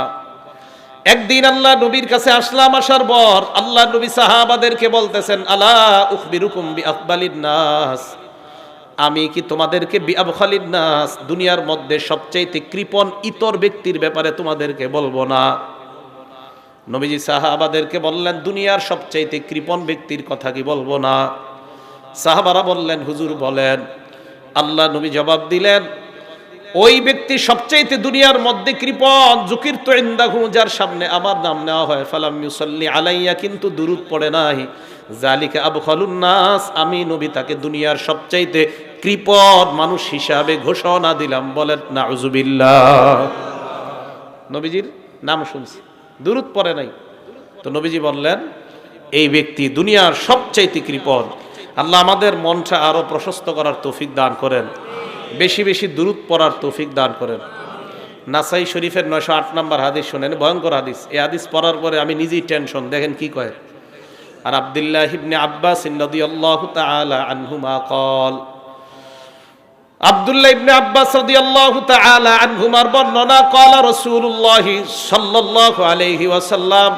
Speaker 2: একদিন আল্লাহ নবীর কাছে আসলাম, আসার পর আল্লাহ নবী সাহাবাদেরকে বলতেছেন, আলা উখবিরুকুম বিআফদালিন নাস, আমি কি তোমাদেরকে বিআবখালিন নাস, দুনিয়ার মধ্যে সবচেয়ে কৃপণ ইতর ব্যক্তির ব্যাপারে তোমাদেরকে বলবো না? নবীজি সাহাবাদেরকে বললেন, দুনিয়ার সবচেয়ে কৃপণ ব্যক্তির কথা কি বলবো না? সাহাবারা বললেন, হুজুর বলেন। আল্লাহ নবী জবাব দিলেন, ওই ব্যক্তি সবচেয়ে দুনিয়ার মধ্যে কৃপণ, যুকিরতু ইনদাহু, যার সামনে আমার নাম নেওয়া হয়, ফালাম ইউসাল্লি আলাইয়া, কিন্তু দুরূদ পড়ে নাই, জালিকা আবখালুন নাস, আমি নবী তাকে দুনিয়ার সবচেয়ে কৃপণ মানুষ হিসাবে ঘোষণা দিলাম। বলেন নাউজুবিল্লাহ। নবীজির নাম শুনছি, দুরূদ পড়ে নাই, তো নবীজি বললেন এই ব্যক্তি দুনিয়ার সবচেয়ে কৃপণ। আল্লাহ আমাদের মনটা আরো প্রশস্ত করার তৌফিক দান করেন, বেশি বেশি দুরূদ পড়ার তৌফিক দান করেন। নাসাই শরীফের 908 নম্বর হাদিস শুনেন, ভয়ঙ্কর হাদিস। এই হাদিস পড়ার পরে আমি নিজেই টেনশন, দেখেন কি কয়। আর আব্দুল্লাহ ইবনে আব্বাস রাদিয়াল্লাহু তাআলা আনহুমা قال, আব্দুল্লাহ ইবনে আব্বাস রাদিয়াল্লাহু তাআলা আনহুমার বর্ণনা, قال রাসূলুল্লাহ সাল্লাল্লাহু আলাইহি ওয়াসাল্লাম,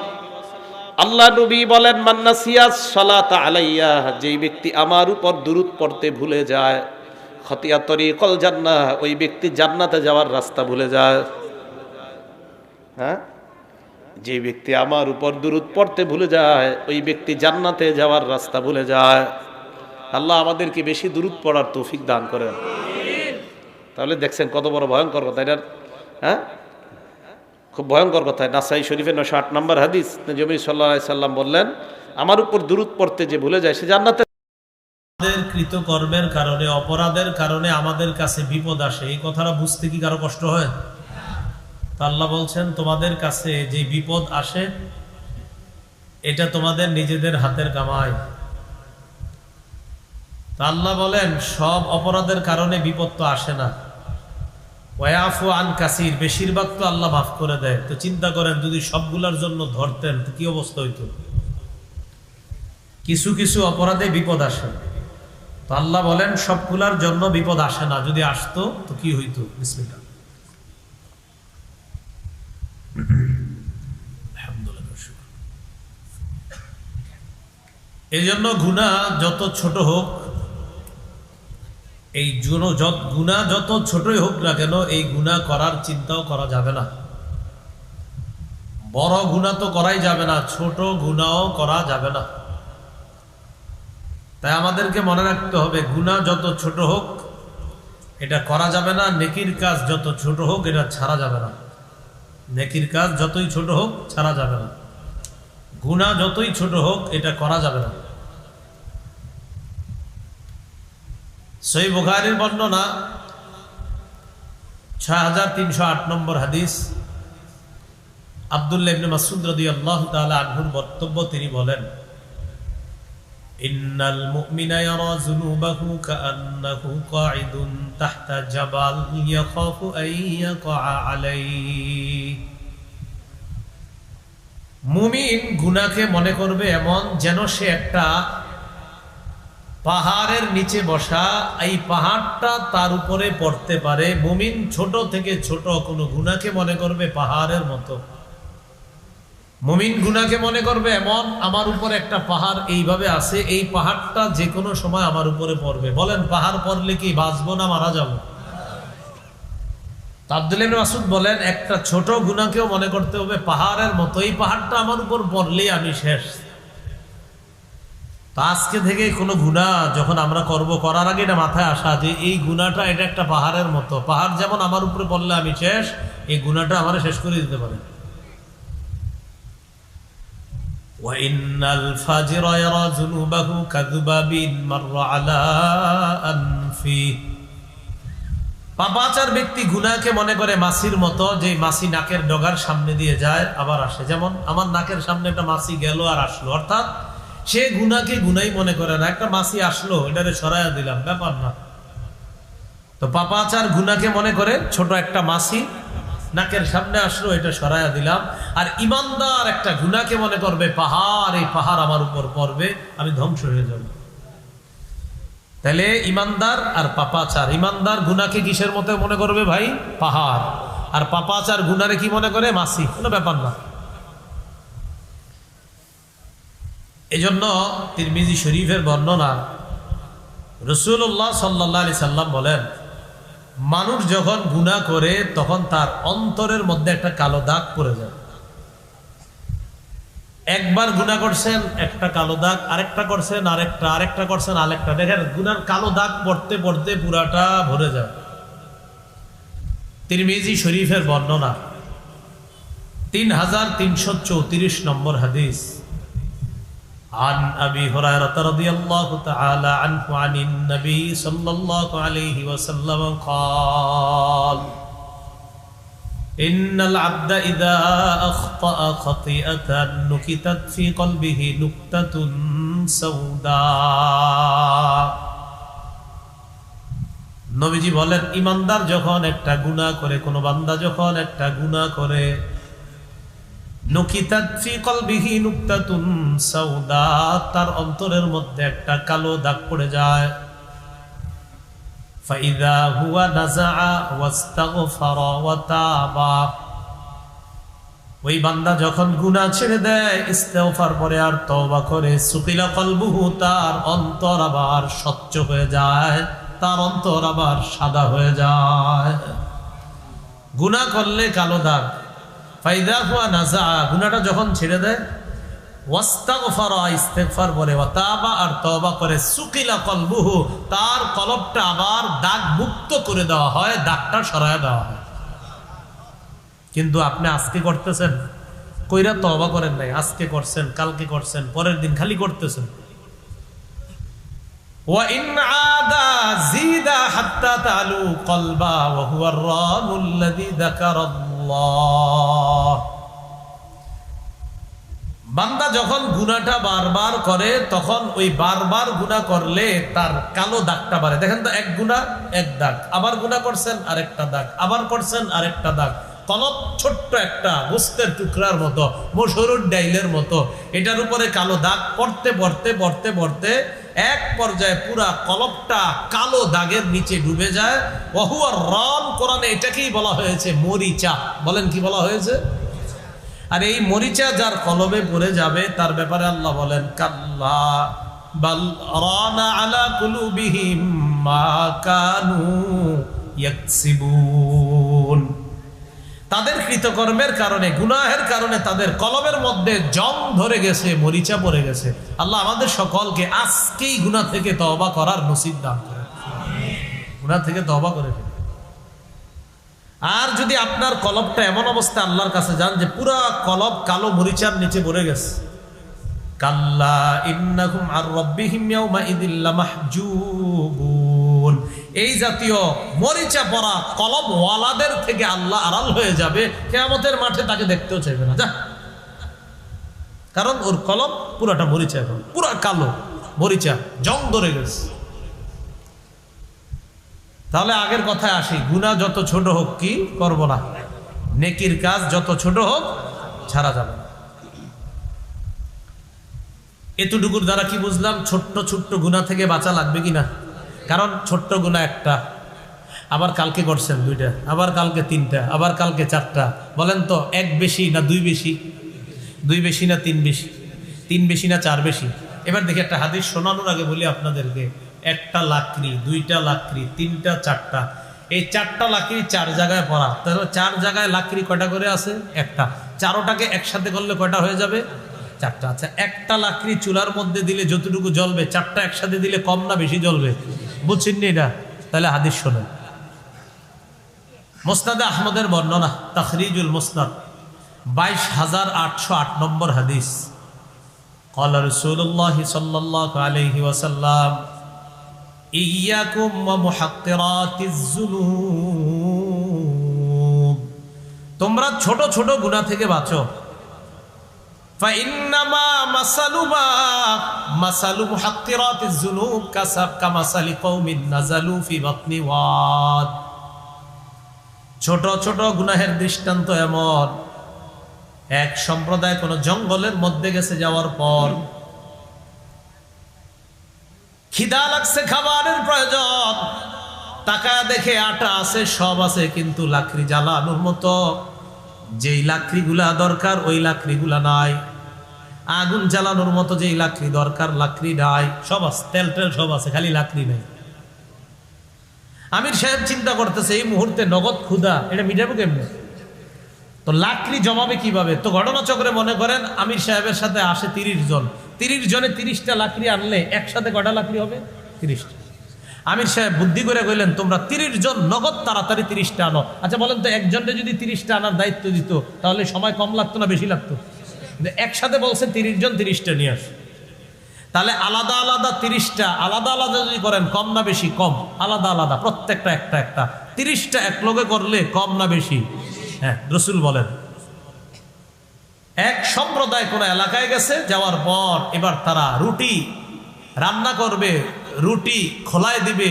Speaker 2: আল্লাহ নবী বলেন, মান নাসিয়া সালাতা আলাইয়া, যেই ব্যক্তি আমার উপর দুরূদ পড়তে ভুলে যায়, খতিয়া তরিকুল জান্নাহ, ওই ব্যক্তি জান্নাতে যাওয়ার রাস্তা ভুলে যায়। হ্যাঁ, যে ব্যক্তি আমার উপর দুরূদ পড়তে ভুলে যায়, ওই ব্যক্তি জান্নাতে যাওয়ার রাস্তা ভুলে যায়। আল্লাহ আমাদেরকে বেশি দুরূদ পড়ার তৌফিক দান করেন। তাহলে দেখছেন কত বড় ভয়ঙ্কর কথা এটা। হ্যাঁ, খুব ভয়ঙ্কর কথা। নাসাই শরীফের 908 নম্বর হাদিস, নবী সাল্লাল্লাহু আলাইহি সাল্লাম বললেন, আমার উপর দুরূদ পড়তে যে ভুলে যায় সে জান্নাতে।
Speaker 3: আমাদের কৃতকর্মের কারণে, অপরাধের কারণে আমাদের কাছে বিপদ আসে, এই কথাটা বুঝতে কি কারো কষ্ট হয়? তা আল্লাহ বলছেন, তোমাদের কাছে যে বিপদ আসে এটা তোমাদের নিজেদের হাতের কামাই। তা আল্লাহ বলেন, সব অপরাধের কারণে বিপদ তো আসে না। ওয়াফু আন কাসির, বেশিরভাগ তো আল্লাহ মাফ করে দেয়। তো চিন্তা করেন, যদি সবগুলার জন্য ধরতেন তো কি অবস্থা হইতো? কিছু কিছু অপরাধে বিপদ আসে, তো আল্লাহ বলেন সবগুলার জন্য বিপদ আসে না। যদি আসতো তো কি হইতো? বিসমিল্লাহ। এই জন্য গুনাহ যত ছোট হোক, এই গুনাহ যত ছোটই হোক না কেন, এই গুনাহ করার চিন্তাও করা যাবে না। বড় গুনাহ তো করাই যাবে না, ছোট গুনাহও করা যাবে না। তাই আমাদেরকে মনে রাখতে হবে, গুনাহ যত ছোট হোক এটা করা যাবে না, নেকির কাজ যত ছোট হোক এটা ছাড়া যাবে না। নেকির কাজ যতই ছোট হোক ছাড়া যাবে না, গুনাহ যতই ছোট হোক এটা করা যাবে না। সহিহ বুখারীর বর্ণনা 6308 নম্বর হাদিস, আব্দুল্লাহ ইবনে মাসউদ রাদিয়াল্লাহু তাআলা আনহুর বক্তব্য, তিনি বলেন, ইন্নাল মুমিনা ইয়ারা যুনুবাহু কাআন্নাহু কাঈদুন তাহতা জাবাল ইয়াখাফু আন ইয়াকা আলাইহি। মুমিন গুনাহকে মনে করবে এমন যেন সে একটা পাহাড়ের নিচে বসা, এই পাহাড়টা তার উপরে পড়তে পারে। মুমিন ছোট থেকে ছোট কোনো গুনাহকে মনে করবে পাহাড়ের মতো। মুমিন গুনাহকে মনে করবে এমন, আমার উপর একটা পাহাড় এইভাবে আছে, এই পাহাড়টা যে কোনো সময় আমার উপরে পড়বে। বলেন, পাহাড় পড়লে কি বাঁচবো না মারা যাবো? আব্দুল্লাহ ইবনে মাসউদ বলেন, একটা ছোট গুনাহকেও মনে করতে হবে পাহাড়ের মতো, এই পাহাড়টা আমার উপর পড়লেই আমি শেষ। তো আজকে থেকে কোনো গুনাহ যখন আমরা করব, করার আগে এটা মাথায় আসা যে এই গুনাহটা এটা একটা পাহাড়ের মতো, পাহাড় যেমন আমার উপরে পড়লে আমি শেষ, এই গুনাহটা আমারে শেষ করে দিতে পারে। ওয়াইন্নাল ফাজিরা ইয়ারা যুনুবাহু কাযুবাবিন মাররা আলা আনফি। পাপাচার ব্যক্তি গুনাহকে মনে করে মাছির মতো, যে মাছি নাকের ডগার সামনে দিয়ে যায় আবার আসে। যেমন আমার নাকের সামনে একটা মাছি গেল আর আসলো, অর্থাৎ সে গুনাহকে গুনাহই মনে করে না। একটা মাছি আসলো, এটারে সরাইয়া দিলাম, ব্যাপার না। তো পাপাচার গুনাহকে মনে করে ছোট একটা মাছি নাকের সামনে আসলো, এটা সরাইয়া দিলাম। আর ইমানদার একটা গুনাহকে মনে করবে পাহাড়, এই পাহাড় আমার উপর পড়বে, আমি ধ্বংস হয়ে যাব। তাহলে ইমানদার আর পাপাচার, ইমানদার গুনাহকে কিসের মতো মনে করবে ভাই? পাহাড়। আর পাপাচার গুনাহরে কি মনে করে? মাছি, কোনো ব্যাপার না। এজন্য তিরমিজি শরীফের বর্ণনা, রাসূলুল্লাহ সাল্লাল্লাহু আলাইহি সাল্লাম বলেন, মানুষ যখন গুনাহ করে তখন তার অন্তরের মধ্যে একটা কালো দাগ পড়ে যায়। একবার গুনাহ করছেন একটা কালো দাগ, আরেকটা করছেন আরেকটা করছেন আরেকটা, দেখেন গুনার কালো দাগ পড়তে পড়তে পুরাটা ভরে যায়। তিরমিজি শরীফের বর্ণনা 3334 নম্বর হাদিস, عن أبي هريرة رضي الله تعالى عنه عن النبي صلى الله عليه وسلم قال إن العبد إذا أخطأ خطيئة نكتت في قلبه نكتة سوداء। নবীজি বলেন, ইমানদার যখন একটা গুনাহ করে, কোন বান্দা যখন একটা গুনাহ করে, নুকিতাত ফি কলবিহি নুকতাতুন সাউদা, তার অন্তরের মধ্যে একটা কালো দাগ পড়ে যায়। ফাইদা হুয়া নাযা ওয়াস্তাগফারা ওয়া তাবা, ওই বান্দা যখন গুনাহ ছেড়ে দেয়, ইস্তেগফার পরে আর তওবা করে, সুকিলা কলবুহু, তার অন্তর আবার স্বচ্ছ হয়ে যায়, তার অন্তর আবার সাদা হয়ে যায়। গুনাহ করলে কালো দাগ, ফাইদা হুয়া নাজা, গুনাহটা যখন ছেড়ে দেয়, ওয়াস্তাগফারা, ইস্তেগফার করে, ওয়া তাবা, আর তওবা করে, সুকিলা কলবুহু, তার কলবটা আবার দাগ মুক্ত করে দেওয়া হয়, দাগটা সরায় দেওয়া হয়। কিন্তু আপনি আজকে করতেছেন, কইরা তওবা করেন নাই, আজকে করছেন, কালকে করছেন, পরের দিন খালি করতেছেন। ওয়া ইন আদা জিদা হাত্তা তালু কলবা ওয়া হুয়া আর-রানুল্লাযী যাকারাল্লাহ। বান্দা যখন গুনাহটা বারবার করে, তখন ওই বারবার গুনাহ করলে তার কালো দাগটা বাড়ে। দেখেন তো, এক গুনাহ এক দাগ, আবার গুনাহ করছেন আরেকটা দাগ, আবার করছেন আরেকটা দাগ। কলব ছোট্ট একটা গোস্তের টুকরার মতো, মসুরের ডাইলের মতো, এটার উপরে কালো দাগ পড়তে পড়তে পড়তে পড়তে এক পর্যায়ে পুরা কলবটা কালো দাগের নিচে ডুবে যায়। ওয়াহুয়ার রান, কোরআনে এটাকেই বলা হয়েছে মরিচা। বলেন কি বলা হয়েছে? আর এই মরিচা যার কলবে পড়ে যাবে, তার ব্যাপারে আল্লাহ বলেন, কাল্লা বাল রানা আলা কুলুবিহিম মা কানু ইয়াকসিবুন। তাদের কৃতকর্মের কারণে, গুনাহের কারণে তাদের কলবের মধ্যে জং ধরে গেছে, মরিচা পড়ে গেছে। আল্লাহ আমাদের সকলকে আজকেই গুনাহ থেকে তওবা করার নসিব দান করেন। গুনাহ থেকে তওবা করে ফেলেন। আর যদি আপনার কলবটা এমন অবস্থা আল্লাহর কাছে যান যে পুরা কলব কালো মরিচার নিচে পড়ে গেছে, কাল্লা ইন্নাকুম আর রাব্বিহিম ইয়াউমা ইযিল লামাহজুবুন, এই জাতীয় মরিচা পড়া কলব ওয়ালাদের থেকে আল্লাহ আড়াল হয়ে যাবে, কিয়ামতের মাঠে তাকে দেখতেও চাইবে না। যা, কারণ ওর কলব পুরাটা মরিচা, এখন পুরা কালো মরিচা, জং ধরে গেছে। তাহলে আগের কথায় আসি, গুনাহ যত ছোট হোক কি করব না, নেকির কাজ যত ছোট হোক ছাড়া যাবে না। এতটুকুর দ্বারা কি বুঝলাম? ছোট্ট ছোট্ট গুনাহ থেকে বাঁচা লাগবে কিনা। কারণ ছোট্ট গুনাহ একটা, আবার কালকে করছেন দুইটা, আবার কালকে তিনটা, আবার কালকে চারটা। বলেন তো, এক বেশি না দুই বেশি? দুই বেশি না তিন বেশি? তিন বেশি না চার বেশি? এবার দেখি একটা হাদিস শোনানোর আগে বলি আপনাদেরকে, একটা লাকড়ি, দুইটা লাকড়ি, তিনটা, চারটা, এই চারটা লাকড়ি চার জায়গায় পড়া, তাহলে চার জায়গায় লাকড়ি কয়টা করে আছে? একটা। চারোটাকে একসাথে করলে কয়টা হয়ে যাবে? চারটা। আচ্ছা, একটা লাকড়ি চুলার মধ্যে দিলে যতটুকু জ্বলবে, চারটা একসাথে দিলে কম না বেশি জ্বলবে? বুঝছেন নি এটা? তাহলে হাদিস শোনেন। মুসনাদে আহমদের বর্ণনা, তাখরিজুল মুসনাদ, 22,808 নম্বর হাদিস। ক্বালা রাসূলুল্লাহ সাল্লাল্লাহু আলাইহি ওয়াসাল্লাম, ইয়্যাকুম ওয়া মুহাক্কিরাতিজ যুনুব, তোমরা ছোট ছোট গুনাহ থেকে বাঁচো। ফাইন্নামা মাসালু মুহাক্কিরাতিজ যুনুব কামাসালি কওমিন নাযালু ফি বাতনি ওয়াদ। ছোট ছোট গুনাহের দৃষ্টান্ত এমন, এক সম্প্রদায় কোন জঙ্গলের মধ্যে গেছে, যাওয়ার পর খিদা লাগছে, খাবারের প্রয়োজন, তাকায় দেখে আটা আছে, সব আছে, কিন্তু লাকড়ি জ্বালানোর মতো যেই লাকড়িগুলা দরকার ওই লাকড়িগুলা নাই। আগুন জ্বালানোর মতো যেই লাকড়ি দরকার লাকড়ি নাই, সব আছে, তেল টেল সব আছে, খালি লাকড়ি নেই। আমির সাহেব চিন্তা করতেছে, এই মুহূর্তে নগদ ক্ষুধা, এটা মিটাবো কেমনে? তো লাকড়ি জমাবে কিভাবে? তো ঘটনাচক্রে মনে করেন আমির সাহেবের সাথে আসে 30 জন, 30 জনে 30টা লাকড়ি আনলে একসাথে কয়টা লাকড়ি হবে? 30টা। আমির সাহেব বুদ্ধি করে কইলেন, তোমরা 30 জন নগদ তাড়াতাড়ি 30টা আনো। আচ্ছা বলেন তো, একজনে যদি 30টা আনার দায়িত্ব দিত, তাহলে সময় কম লাগতো না বেশি লাগতো? একসাথে বলছে 30 জন 30টা নিয়ে আস। তাহলে আলাদা আলাদা 30টা আলাদা আলাদা যদি করেন, কম না বেশি? কম। আলাদা আলাদা প্রত্যেকটা একটা একটা, 30টা এক লগে করলে কম না বেশি? হ্যাঁ, রাসূল বলেন। এক সম্প্রদায় কোন এলাকায় গেছে, যাওয়ার পর এবার তারা রুটি রান্না করবে, রুটি খোলায় দিবে।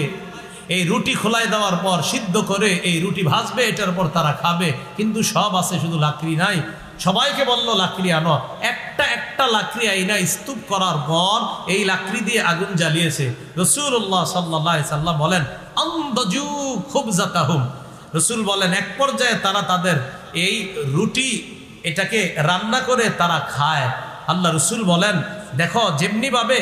Speaker 3: এই রুটি খোলায় দেওয়ার পর সিদ্ধ করে এই রুটি ভাজবে, এটার পর তারা খাবে। কিন্তু সব আছে, শুধু লাকড়ি নাই। সবাইকে বলল লাকড়ি আনো, একটা একটা লাকড়ি আইনা স্তূপ করার পর এই লাকড়ি দিয়ে আগুন জ্বালিয়েছে। রাসূলুল্লাহ সাল্লাল্লাহু আলাইহি সাল্লাম বলেন, আনদাজু খুবজাতাহুম, রাসূল বলেন এক পর্যায়ে তারা তাদের এই রুটি এটাকে রান্না করে তারা খায়। আল্লাহ রসুল বলেন, দেখো যেমনি ভাবে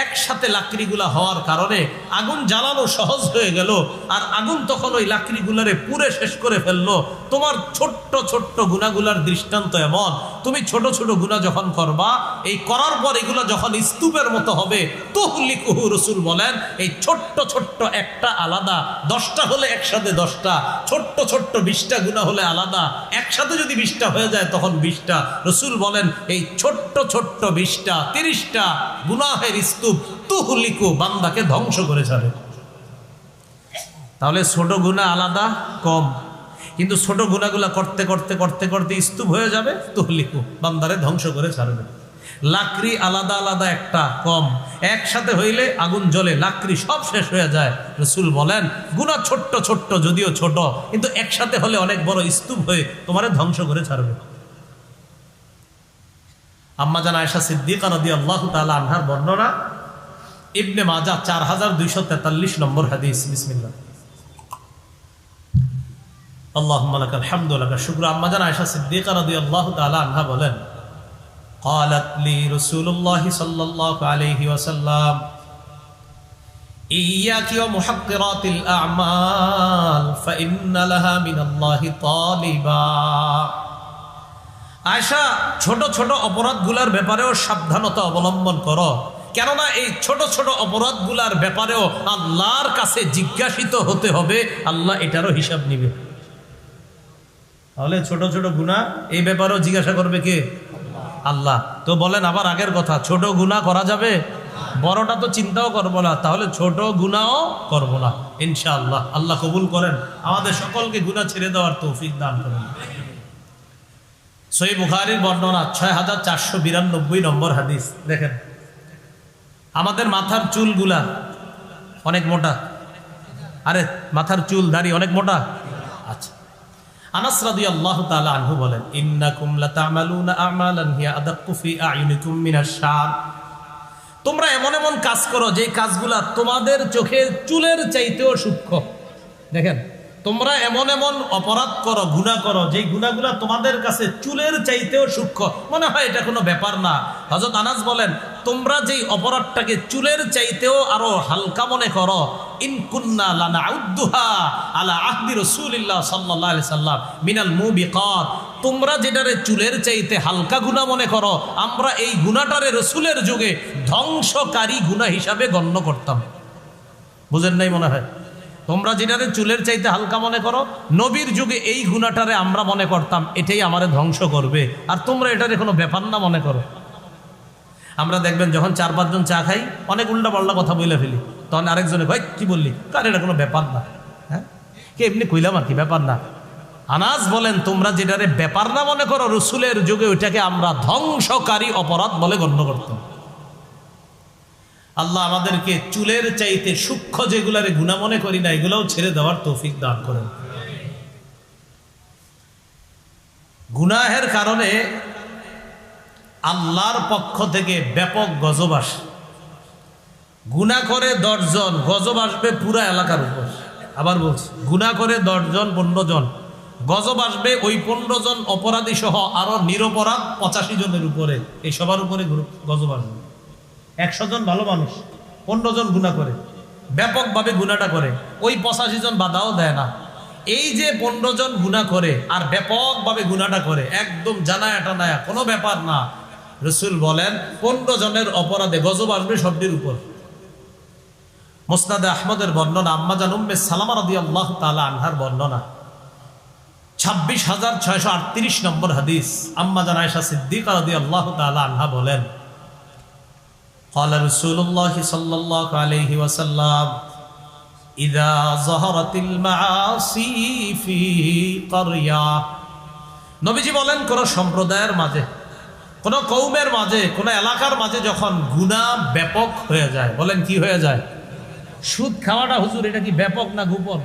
Speaker 3: একসাথে লাকড়িগুলা হওয়ার কারণে আগুন জ্বালানো সহজ হয়ে গেল, আর আগুন তখন ওই লাকড়িগুলারে পুড়ে শেষ করে ফেললো। তোমার ছোট্ট ছোট্ট গুনাহগুলার দৃষ্টান্ত এমন, তুমি ছোট ছোট গুনাহ যখন করবা, এই করার পর এগুলো যখন স্তূপের মতো হবে, তুহলিকুহু, রসুল বলেন এই ছোট্ট ছোট্ট একটা আলাদা, 10টা হলে একসাথে 10টা, ছোট্ট ছোট্ট 20টা গুনাহ হলে আলাদা, একসাথে যদি 20টা হয়ে যায় তখন 20টা। রসুল বলেন এই ছোট্ট ছোট্ট 20টা 30টা গুনাহের স্তূপ তুহলিকু, বান্দাকে ধ্বংস করে ছাড়ে। তাহলে ছোট গুনাহ আলাদা কম, কিন্তু ছোট গুনাহগুলা করতে করতে করতে করতে স্তূপ হয়ে যাবে, তুহলিকু, বান্দারে ধ্বংস করে ছাড়বে। লাকড়ি আলাদা আলাদা একটা কম, একসাথে হইলে আগুন জ্বলে লাকড়ি সব শেষ হয়ে যায়। রাসূল বলেন গুনাহ ছোট্ট ছোট্ট যদিও ছোট, কিন্তু একসাথে হলে অনেক বড় স্তূপ হয়ে তোমারে ধ্বংস করে ছাড়বে। আম্মা জান আয়েশা সিদ্দিকা রাদিয়াল্লাহু তাআলা আনহার বর্ণনা, ইবনে মাজাহ 4243 নম্বর হাদিস। বিসমিল্লাহ। আল্লাহুম্মা লাকাল হামদু ওয়া লাকাশ শুকর। আম্মা জান আয়েশা সিদ্দিকা রাদিয়াল্লাহু তাআলা আনহা বলেন, قالت لي رسول الله صلى الله عليه وسلم إياك ومحقرات الأعمال فإن لها من الله طالبا। আয়েশা, ছোট ছোট অপরাধগুলোর ব্যাপারেও সাবধানতা অবলম্বন করো, কেননা এই ছোট ছোট অপরাধগুলোর ব্যাপারেও আল্লাহর কাছে জিজ্ঞাসিত হতে হবে, আল্লাহ এটারও হিসাব নিবে। তাহলে ছোট ছোট গুনাহ এই ব্যাপারেও জিজ্ঞাসা করবে কে? আল্লাহ। তো বলেন আবার আগের কথা, ছোট গুনাহ করা যাবে, বড়টা তো চিন্তাও করবো না, তাহলে ছোট গুনাহও করবো না ইনশাআল্লাহ। আল্লাহ কবুল করেন, আমাদের সকলকে গুনাহ ছেড়ে দেওয়ার তৌফিক দান করেন। সহিহ বুখারীর বর্ণনা 6492 নম্বর হাদিস। দেখেন, আমাদের মাথার চুলগুলা অনেক মোটা, আরে মাথার চুল দাড়ি অনেক মোটা। আচ্ছা, আনাস রাদিয়াল্লাহু তাআলা আনহু বলেন, ইন্নাকুম লাতা'মালুনা আ'মালান হিয়া আদাক্কু ফি আ'য়ুনিকুম মিনাশ শা'r। তোমরা এমন এমন কাজ করো যে কাজগুলা তোমাদের চোখে চুলের চাইতেও সূক্ষ্ম। দেখেন, তোমরা এমন এমন অপরাধ করো, গুনাহ করো, যে গুনাহগুলা তোমাদের কাছে চুলের চাইতেও সূক্ষ্ম, মনে হয় এটা কোনো ব্যাপার না। হযরত আনাস বলেন, তোমরা যেই অপরাধটাকে চুলের চাইতেও আরো হালকা মনে করো, ইন কুন্না লানাউদ্দুহা আলা আহদি রাসূলিল্লাহ সাল্লাল্লাহু আলাইহি সাল্লাম মিনাল মুবিকাত। তোমরা যেটারে চুলের চাইতে হালকা গুনাহ মনে করো, আমরা এই গুনাহটারে রাসূলের যুগে ধ্বংসকারী গুনাহ হিসাবে গণ্য করতাম। বুঝেন নাই মনে হয়? তোমরা যেটারে চুলের চাইতে হালকা মনে করো, নবীর যুগে এই গুনাহটারে আমরা মনে করতাম এটাই আমারে ধ্বংস করবে, আর তোমরা এটারে কোনো ব্যাপার না মনে করো। আমরা দেখবেন যখন 4-5 জন চা খাই, অনেক উল্টা পাল্টা কথা বলে ফেলি, তখন আরেকজনে ভাই কি বললি, কার এটা কোনো ব্যাপার না, হ্যাঁ কে এমনি কইলাম আর কি, ব্যাপার না। আনাস বলেন, তোমরা যেটারে ব্যাপার না মনে করো, রাসূলের যুগে ওইটাকে আমরা ধ্বংসকারী অপরাধ বলে গণ্য করতাম। আল্লাহ আমাদেরকে চুলের চাইতে সূক্ষ্ম যেগুলারে গুনাহ মনে করি না, এগুলোও ছেড়ে দেওয়ার তৌফিক দান করেন। গুনাহের কারণে আল্লাহর পক্ষ থেকে ব্যাপক গজব আসে। গুনাহ করে 10 জন, গজব আসবে পুরা এলাকার উপর। আবার বলছি, গুনাহ করে 10 জন 15 জন, গজব আসবে ওই 15 জন অপরাধী সহ আরো নিরপরাধ 85 জনের উপরে, এই সবার উপরে গজব আসবে। 100 জন ভালো মানুষ, 15 জন গুনাহ করে, ব্যাপকভাবে গুনাহটা করে, ওই 85 জন বাধাও দেয় না। এই যে 15 জন গুনাহ করে আর ব্যাপকভাবে গুনাহটা করে, একদম জানায়া টানায়া, কোনো ব্যাপার না। রাসূল বলেন 15 জনের অপরাধে গজব আসবে সবটির উপর। মুসনাদে আহমদের বর্ণনা, আম্মা জান উম্মে সালামা রাদিয়াল্লাহু তাআলা আনহার বর্ণনা, 26638 নম্বর হাদিস। আম্মা জান আয়েশা সিদ্দিকা রাদিয়াল্লাহু তাআলা আনহা বলেন, قال رسول الله صلى الله عليه وسلم إذا ظهرت المعاصي في قرية। নবীজি বলেন, কোন সম্প্রদায়ের মাঝে, কোন কওমের মাঝে, কোন এলাকার মাঝে যখন গুনাহ ব্যাপক হয়ে যায়, বলেন কি হয়ে যায়? সুদ খাওয়াটা হুজুর এটা কি ব্যাপক না গোপন?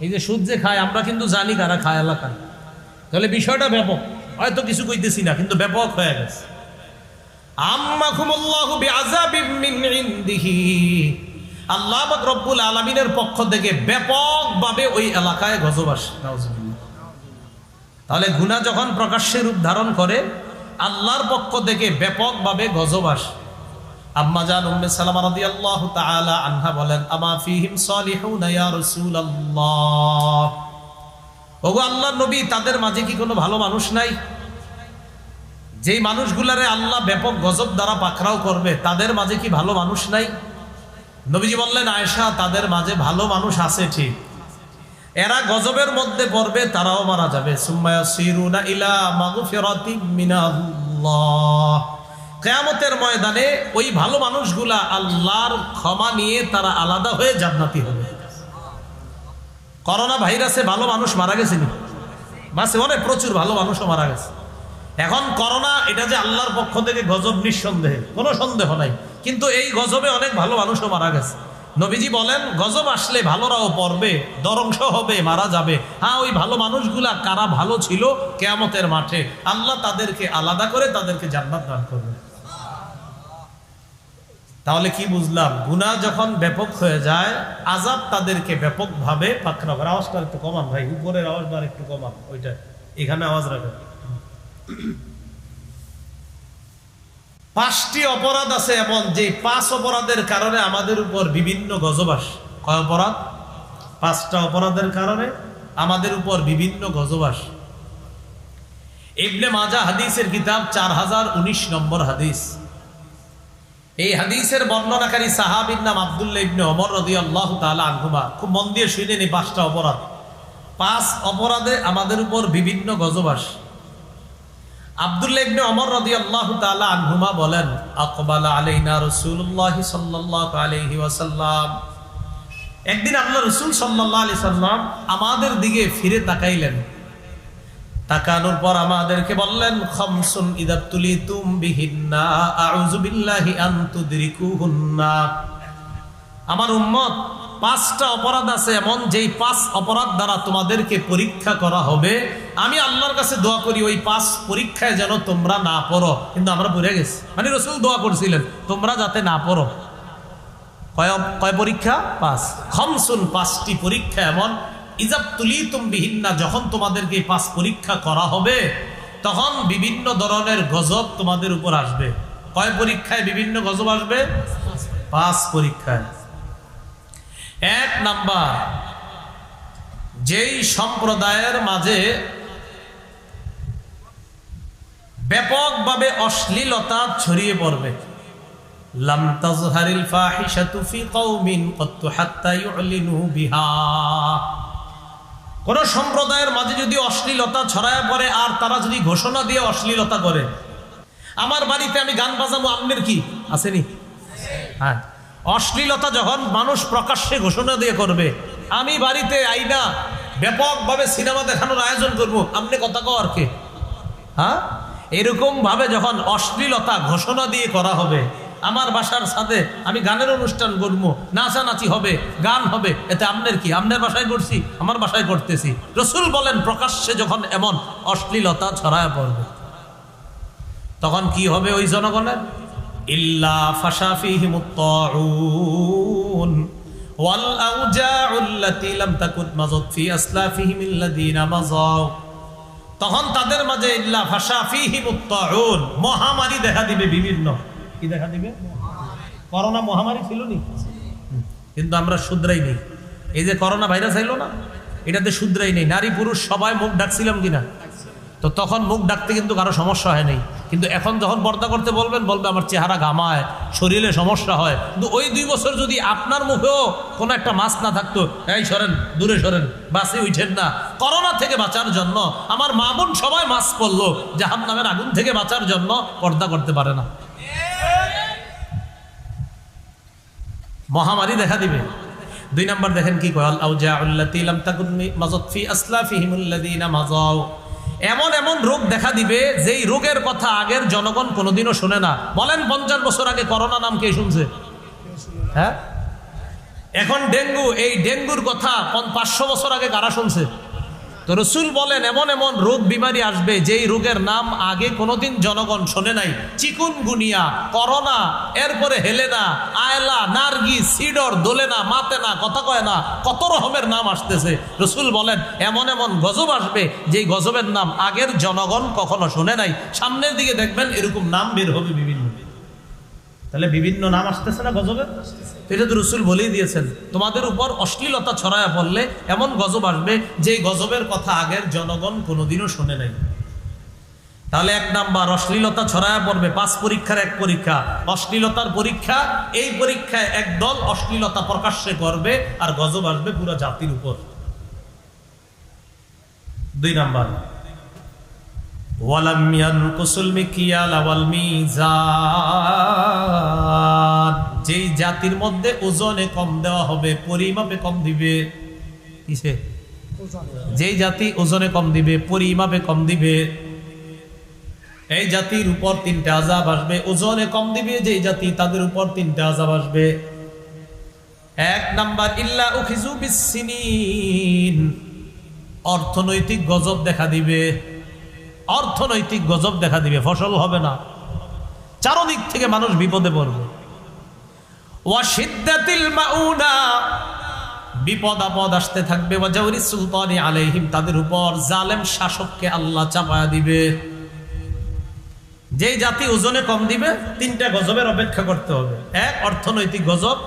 Speaker 3: এই যে সুদ যে খায়, আমরা কিন্তু জানি কারা খায় এলাকায়, তাহলে বিষয়টা ব্যাপক, হয়তো কিছু কইতেছি না, কিন্তু ব্যাপক হয়ে গেছে। আম্মাকুমুল্লাহু বিআযাবিম মিন ইনদিহি, আল্লাহ পাক রব্বুল আলামিনের পক্ষ থেকে ব্যাপকভাবে ওই এলাকায় গজব আসে। নাউজুবিল্লাহ। তাহলে গুনাহ যখন প্রকাশ্যে রূপ ধারণ করে আল্লাহর পক্ষ থেকে ব্যাপকভাবে গজব আসে। আম্মা জান উম্মে সালামা রাদিয়াল্লাহু তাআলা আনহা বলেন, আমা ফীহিম সালিহুনা ইয়া রাসূলুল্লাহ, ওগো আল্লাহর নবী, তাদের মাঝে কি কোনো ভালো মানুষ নাই? যেই মানুষগুলারে আল্লাহ ব্যাপক গজব দ্বারা পাকড়াও করবে, তাদের মাঝে কি ভালো মানুষ নাই? নবীজি বললেন, আয়েশা, তাদের মাঝে ভালো মানুষ আছে ঠিক, এরা গজবের মধ্যে পড়বে, তারাও মারা যাবে। সুম্মা ইয়াসিরুনা ইলা মাগফিরাতিম মিনাল্লাহ, কিয়ামতের ময়দানে ওই ভালো মানুষগুলা আল্লাহর ক্ষমা নিয়ে তারা আলাদা হয়ে জান্নাতি হবে। করোনা ভাইরাসে ভালো মানুষ মারা গেছে নি? বাসে অনেক প্রচুর ভালো মানুষও মারা গেছে। এখন করোনা এটা যে আল্লাহর পক্ষ থেকে গজব, নিঃসন্দেহে কোনো সন্দেহ নাই, কিন্তু এই গজবে অনেক ভালো মানুষও মারা গেছে। নবীজি বলেন, গজব আসলে ভালোরাও পড়বে, ধ্বংস হবে, মারা যাবে। হ্যাঁ, ওই ভালো মানুষগুলা কারা ভালো ছিল, কিয়ামতের মাঠে আল্লাহ তাদেরকে আলাদা করে তাদেরকে জান্নাত দান করবে। তাহলে কি বুঝলাম? গুনাহ যখন ব্যাপক হয়ে যায়, আযাব তাদেরকে ব্যাপকভাবে পাকড়াও করে। আওয়াজটা একটু কমান ভাই, উপরের আওয়াজটা একটু কমান, ওইটা এখানে আওয়াজ রাখেন। 5টি অপরাধ আছে এমন, যে 5 অপরাধের কারণে আমাদের উপর বিভিন্ন গজব আসে। কয় অপরাধ? 5টা অপরাধের কারণে আমাদের উপর বিভিন্ন গজব আসে। ইবনে মাজাহ হাদিসের কিতাব 4019 নম্বর হাদিস। এই হাদিসের বর্ণনাকারী সাহাবীর নাম আব্দুল্লাহ ইবনে ওমর রাদিয়াল্লাহু তাআলা আনহুমা। খুব মন দিয়ে শুনেন, এই 5টা অপরাধ, 5 অপরাধে আমাদের উপর বিভিন্ন গজব আসে। আব্দুল্লাহ ইবনে ওমর রাদিয়াল্লাহু তাআলা আনহুমা বলেন, আকবালা আলাইনা রাসূলুল্লাহ সাল্লাল্লাহু আলাইহি ওয়াসাল্লাম, একদিন আল্লাহ রাসূল সাল্লাল্লাহু আলাইহি সাল্লাম আমাদের দিকে ফিরে তাকাইলেন। তাকানোর পর আমাদেরকে বললেন, খামসুন ইযা তুলিতুম বিহিন্না আউযু বিল্লাহি আন তুদরিকুহুন্না। আমার উম্মত, 5টা অপরাধ আছে এমন, যেই 5 অপরাধ দ্বারা তোমাদেরকে পরীক্ষা করা হবে। আমি আল্লাহর কাছে দোয়া করি ওই 5 পরীক্ষায় যেন তোমরা না পড়ো, কিন্তু আমরা পড়ে গেছি। মানে রাসূল দোয়া করছিলেন তোমরা যাতে না পড়ো। কয় পরীক্ষা? 5। খামসুন, 5টি পরীক্ষা এমন, ইযা তুলিতুম বিহিন্না, যখন তোমাদেরকে 5 পরীক্ষা করা হবে, তখন বিভিন্ন ধরনের গজব তোমাদের উপর আসবে। কয় পরীক্ষায় বিভিন্ন গজব আসবে? 5 পরীক্ষায়। 1 নাম্বার, যেই সম্প্রদায়ের মাঝে ব্যাপকভাবে অশ্লীলতা ছড়িয়ে পড়বে। লাম তাজহারিল ফাহিশাতু ফি কওমিন ক্বাত্তু হাত্তা ইউলিনু বিহা। কোন সম্প্রদায়ের মাঝে যদি অশ্লীলতা ছড়ায় পড়ে, আর তারা যদি ঘোষণা দিয়ে অশ্লীলতা করে, আমার বাড়িতে আমি গান বাজাবো, আপনার কি আসেনি? হ্যাঁ, অশ্লীলতা যখন মানুষ প্রকাশ্যে ঘোষণা দিয়ে করবে, আমি বাড়িতে আইনা ব্যাপকভাবে সিনেমা দেখানোর আয়োজন করবো, আপনি কথা কর কে? হ্যাঁ, এরকম ভাবে যখন অশ্লীলতা ঘোষণা দিয়ে করা হবে, আমার বাসার সাথে আমি গানের অনুষ্ঠান করবো, নাচানাচি হবে, গান হবে, এতে আপনার কি? আপনার বাসায় করছি, আমার বাসায় করতেছি। রাসূল বলেন, প্রকাশ্যে যখন এমন অশ্লীলতা ছড়ায় পড়বে, তখন কি হবে ওই জনগণের? ইল্লা ফাশা ফীহিমুত তাউন ওয়াল আউজাউল্লাতী লাম তাকুন মাযাত ফী আসলাফিহিমিল্লাযীনা মাযাউ। তখন তাদের মাঝে ইল্লা ফাশা ফীহিমুত তাউন, মহামারী দেখা দিবে। বিভিন্ন কি দেখা দিবে? করোনা মহামারী ছিল নি, কিন্তু আমরা শুধরাই নেই। এই যে করোনা ভাইরাস আইলো না, এটাতে শুধরাই নেই। নারী পুরুষ সবাই মুখ ডাকছিলাম কিনা? তো তখন মুখ ডাকতে কিন্তু কারো সমস্যা হয় নাই, কিন্তু এখন যখন পর্দা করতে বলবেন, বলবে আমার চেহারা ঘামায়, শরীরে সমস্যা হয়। কিন্তু ওই 2 বছর যদি আপনার মুখেও কোনো একটা মাস্ক না থাকতো, এই সরেন, দূরে সরেন, বাসে উঠেন না, করোনা থেকে বাঁচার জন্য আমার মা বোন সবাই মাস্ক পরলো, জাহান্নামের আগুন থেকে বাঁচার জন্য পর্দা করতে পারে না। মহামারী দেখা দিবে। 2 নাম্বার দেখেন কি কয়, আল আউজাউল্লাতী লাম তাকুন মাযাত ফী আসলাফিহিমিল্লাযীনা মাযাউ। এমন এমন রোগ দেখা দিবে, যেই রোগের কথা আগের জনগণ কোনোদিনও শুনে না। বলেন 50 বছর আগে করোনা নাম কে শুনছে? হ্যাঁ, এখন ডেঙ্গু, এই ডেঙ্গুর কথা 500 বছর আগে কারা শুনছে? তো রসুল বলেন এমন এমন রোগ বিমারি আসবে যেই রোগের নাম আগে কোনোদিন জনগণ শোনে নাই। চিকুনগুনিয়া, করোনা, এরপরে হেলেনা, আয়লা, নার্গি, সিডর, দোলেনা, মাতেনা, কথা কয় না, কত রকমের নাম আসতেছে। রসুল বলেন এমন এমন গজব আসবে যেই গজবের নাম আগের জনগণ কখনো শোনে নাই। সামনের দিকে দেখবেন এরকম নাম বের হবে বিভিন্ন। তাহলে বিভিন্ন নাম আসতেছে না গজবের? এটা তো রসুল বলেই দিয়েছেন, তোমাদের উপর অশ্লীলতা ছড়ায়া পড়লে এমন গজব আসবে যে গজবের কথা আগের জনগণ কোনোদিনও শোনে নাই। তাহলে 1 নাম্বার, অশ্লীলতা ছড়ায়া পড়বে। 5 পরীক্ষার 1 পরীক্ষা, অশ্লীলতার পরীক্ষা। এই পরীক্ষায় একদল অশ্লীলতা প্রকাশ্যে করবে আর গজব আসবে পুরো জাতির উপর। 2 নাম্বার, ওয়ালাম ইয়ানকুসুল মিকিয়াল ওয়াল মিজান, যেই জাতির মধ্যে ওজনে কম দেওয়া হবে, পরিমাপে কম দিবে। কিসে? যেই জাতি ওজনে কম দিবে, পরিমাপে কম দিবে, এই জাতির উপর 3টে আযাব আসবে। ওজনে কম দিবে যেই জাতি, তাদের উপর 3টে আযাব আসবে। 1 নাম্বার, ইল্লা উখিযু বিসসিনিন, অর্থনৈতিক গজব দেখা দিবে। অর্থনৈতিক গজব দেখা দিবে, ফসল হবে না, চারদিক থেকে মানুষ বিপদে পড়বে। ওয়া শিদ্দাতিল মাউনা, বিপদ আপদ আসতে থাকবে। ওয়া জাওরিস সুলতানি আলাইহিম, তাদের উপর জালেম শাসককে আল্লাহ চাপায়া দিবে। যেই জাতি ওজনে কম দিবে 3টা গজবের অপেক্ষা করতে হবে। 1, অর্থনৈতিক গজব।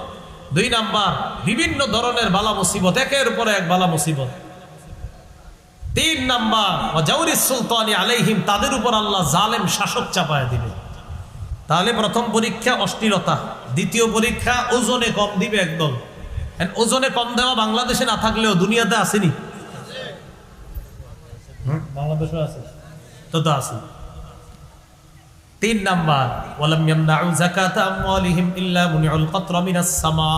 Speaker 3: 2 নাম্বার, বিভিন্ন ধরনের বালা মুসিবত, একের উপর এক বালা মুসিবত। 3 নাম্বার, ওয়াজাউরিস সুলতানি আলাইহিম, তাদের উপর আল্লাহ জালেম শাসক চাপায়া দিবে। তাহলে প্রথম পরীক্ষা অশ্লীলতা, দ্বিতীয় পরীক্ষা ওজনে কম দিবে একদম। ওজনে কম দেওয়া বাংলাদেশে না থাকলেও দুনিয়াতে আসেনি? বাংলাদেশে আছে তো, আছে। 3 নাম্বার, ওয়ালাম ইয়ামনাউ যাকাতা আমওয়ালিহিম ইল্লা মুনিউল কাতরা মিনাস সামা,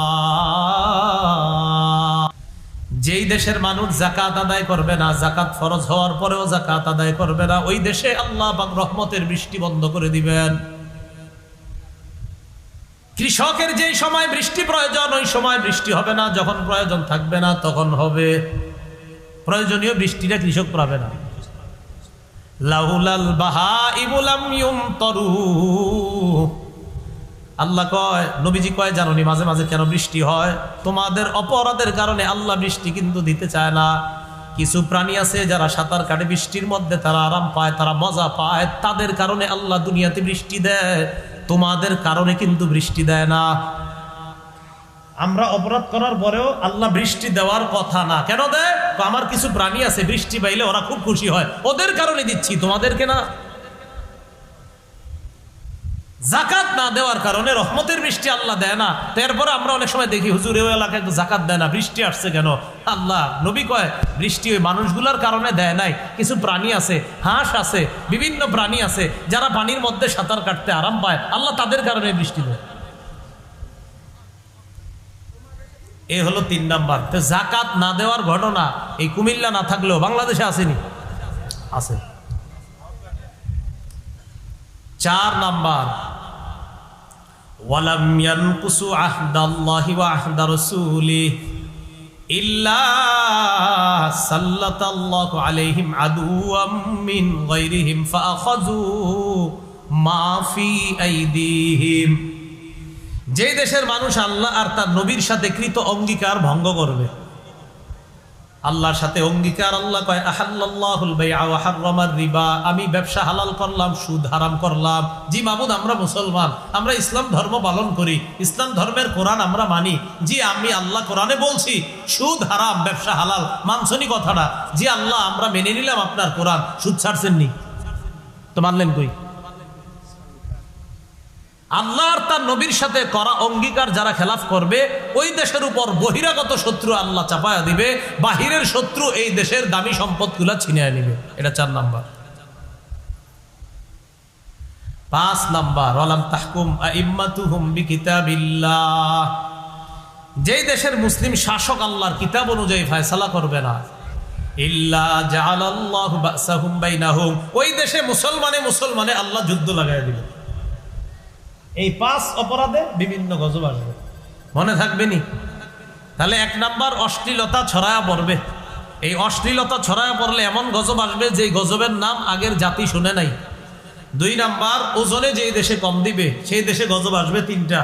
Speaker 3: যেই দেশের মানুষ যাকাত আদায় করবে না, যাকাত ফরজ হওয়ার পরেও যাকাত আদায় করবে না, ওই দেশে আল্লাহ পাক রহমতের বৃষ্টি বন্ধ করে দিবেন। কৃষকের যেই সময় বৃষ্টি প্রয়োজন ওই সময় বৃষ্টি হবে না, যখন প্রয়োজন থাকবে না তখন হবে। প্রয়োজনীয় বৃষ্টিটা কৃষক পাবে না। লাউলাল বাহাইমু লাম ইউমতারু, আল্লাহ কয়, নবীজি কয় জানোনি মাঝে মাঝে কেন বৃষ্টি হয়? তোমাদের অপরাধের কারণে আল্লাহ বৃষ্টি কিন্তু দিতে চায় না। কিছু প্রাণী আছে যারা সাঁতার কাটে বৃষ্টির মধ্যে, তারা আরাম পায়, তারা মজা পায়, তাদের কারণে আল্লাহ দুনিয়াতে বৃষ্টি দেয়, তোমাদের কারণে কিন্তু বৃষ্টি দেয় না। আমরা অপরাধ করার পরেও আল্লাহ বৃষ্টি দেওয়ার কথা না, কেন দেয়? আমার কিছু প্রাণী আছে বৃষ্টি পাইলে ওরা খুব খুশি হয়, ওদের কারণে দিচ্ছি, তোমাদেরকে না। যাকাত না দেওয়ার কারণে রহমতের বৃষ্টি আল্লাহ দেয় না। এরপরে আমরা অনেক সময় দেখি হুজুর এই এলাকায় যাকাত দেয় না, বৃষ্টি আসছে কেন? আল্লাহ, নবী কয় বৃষ্টি ওই মানুষগুলোর কারণে দেয় নাই। কিছু প্রাণী আছে, হাঁস আছে, বিভিন্ন প্রাণী আছে যারা পানির মধ্যে সাঁতার কাটতে আরাম পায়, আল্লাহ তাদের কারণে বৃষ্টি দেয়। এ হলো 3 নাম্বার। তো যাকাত না দেওয়ার ঘটনা এই কুমিল্লা না থাকলেও বাংলাদেশে আসেনি? আছে। 4 নাম্বার, ওয়ালাম ইয়ানকুসু আহদাল্লাহি ওয়া আহদা রাসূলিহি ইল্লা সাল্লাতাল্লাহু আলাইহিম আদুওয়াম মিন গায়রিহিম ফাআখাযু মা ফি আইদিহিম, যে দেশের মানুষ আল্লাহ আর তার নবীর সাথে কৃত অঙ্গীকার ভঙ্গ করবে। আল্লাহর সাথে অঙ্গীকার, আল্লাহ কয় আহাল্লাল্লাহুল বাইআ ওয়া হাররামার রিবা, আমি ব্যবসা হালাল করলাম, সুদ হারাম করলাম। জি মাবুদ, আমরা মুসলমান, আমরা ইসলাম ধর্ম পালন করি, ইসলাম ধর্মের কোরআন আমরা মানি। জি আমি আল্লাহ কোরআনে বলছি সুদ হারাম, ব্যবসা হালাল, মানছনি কথাটা? জি আল্লাহ, আমরা মেনে নিলাম আপনার কোরআন, সুদ ছাড়ছেননি তো, মানলেন কই? আল্লাহ আর তার নবীর সাথে করা অঙ্গীকার যারা খেলাফ করবে ওই দেশের উপর বহিরাগত শত্রু আল্লাহ চাপায়া দিবে, বাহিরের শত্রু এই দেশের দামি সম্পদগুলা ছিনিয়ে নিবে। এটা 4 নাম্বার। 5 নাম্বার, ওয়ালাম তাহকুম আইম্মাতুহুম বিকিতাবিল্লাহ, যেই দেশের মুসলিম শাসক আল্লাহর কিতাব অনুযায়ী ফয়সালা করবে না, ইল্লা জাআলাল্লাহু বাসাহুম বাইনাহুম, ওই দেশে মুসলমানে আল্লাহ যুদ্ধ লাগায় দিবে। এই 5 অপরাধে বিভিন্ন গজব আসবে, মনে থাকবে নি? তাহলে 1 নাম্বার, অশ্লীলতা ছড়ায়া পড়বে। এই অশ্লীলতা ছড়ায় পড়লে এমন গজব আসবে যে গজবের নাম আগের জাতি শুনে নাই। 2 নাম্বার, ওজনে যেই দেশে কম দিবে সেই দেশে গজব আসবে 3টা।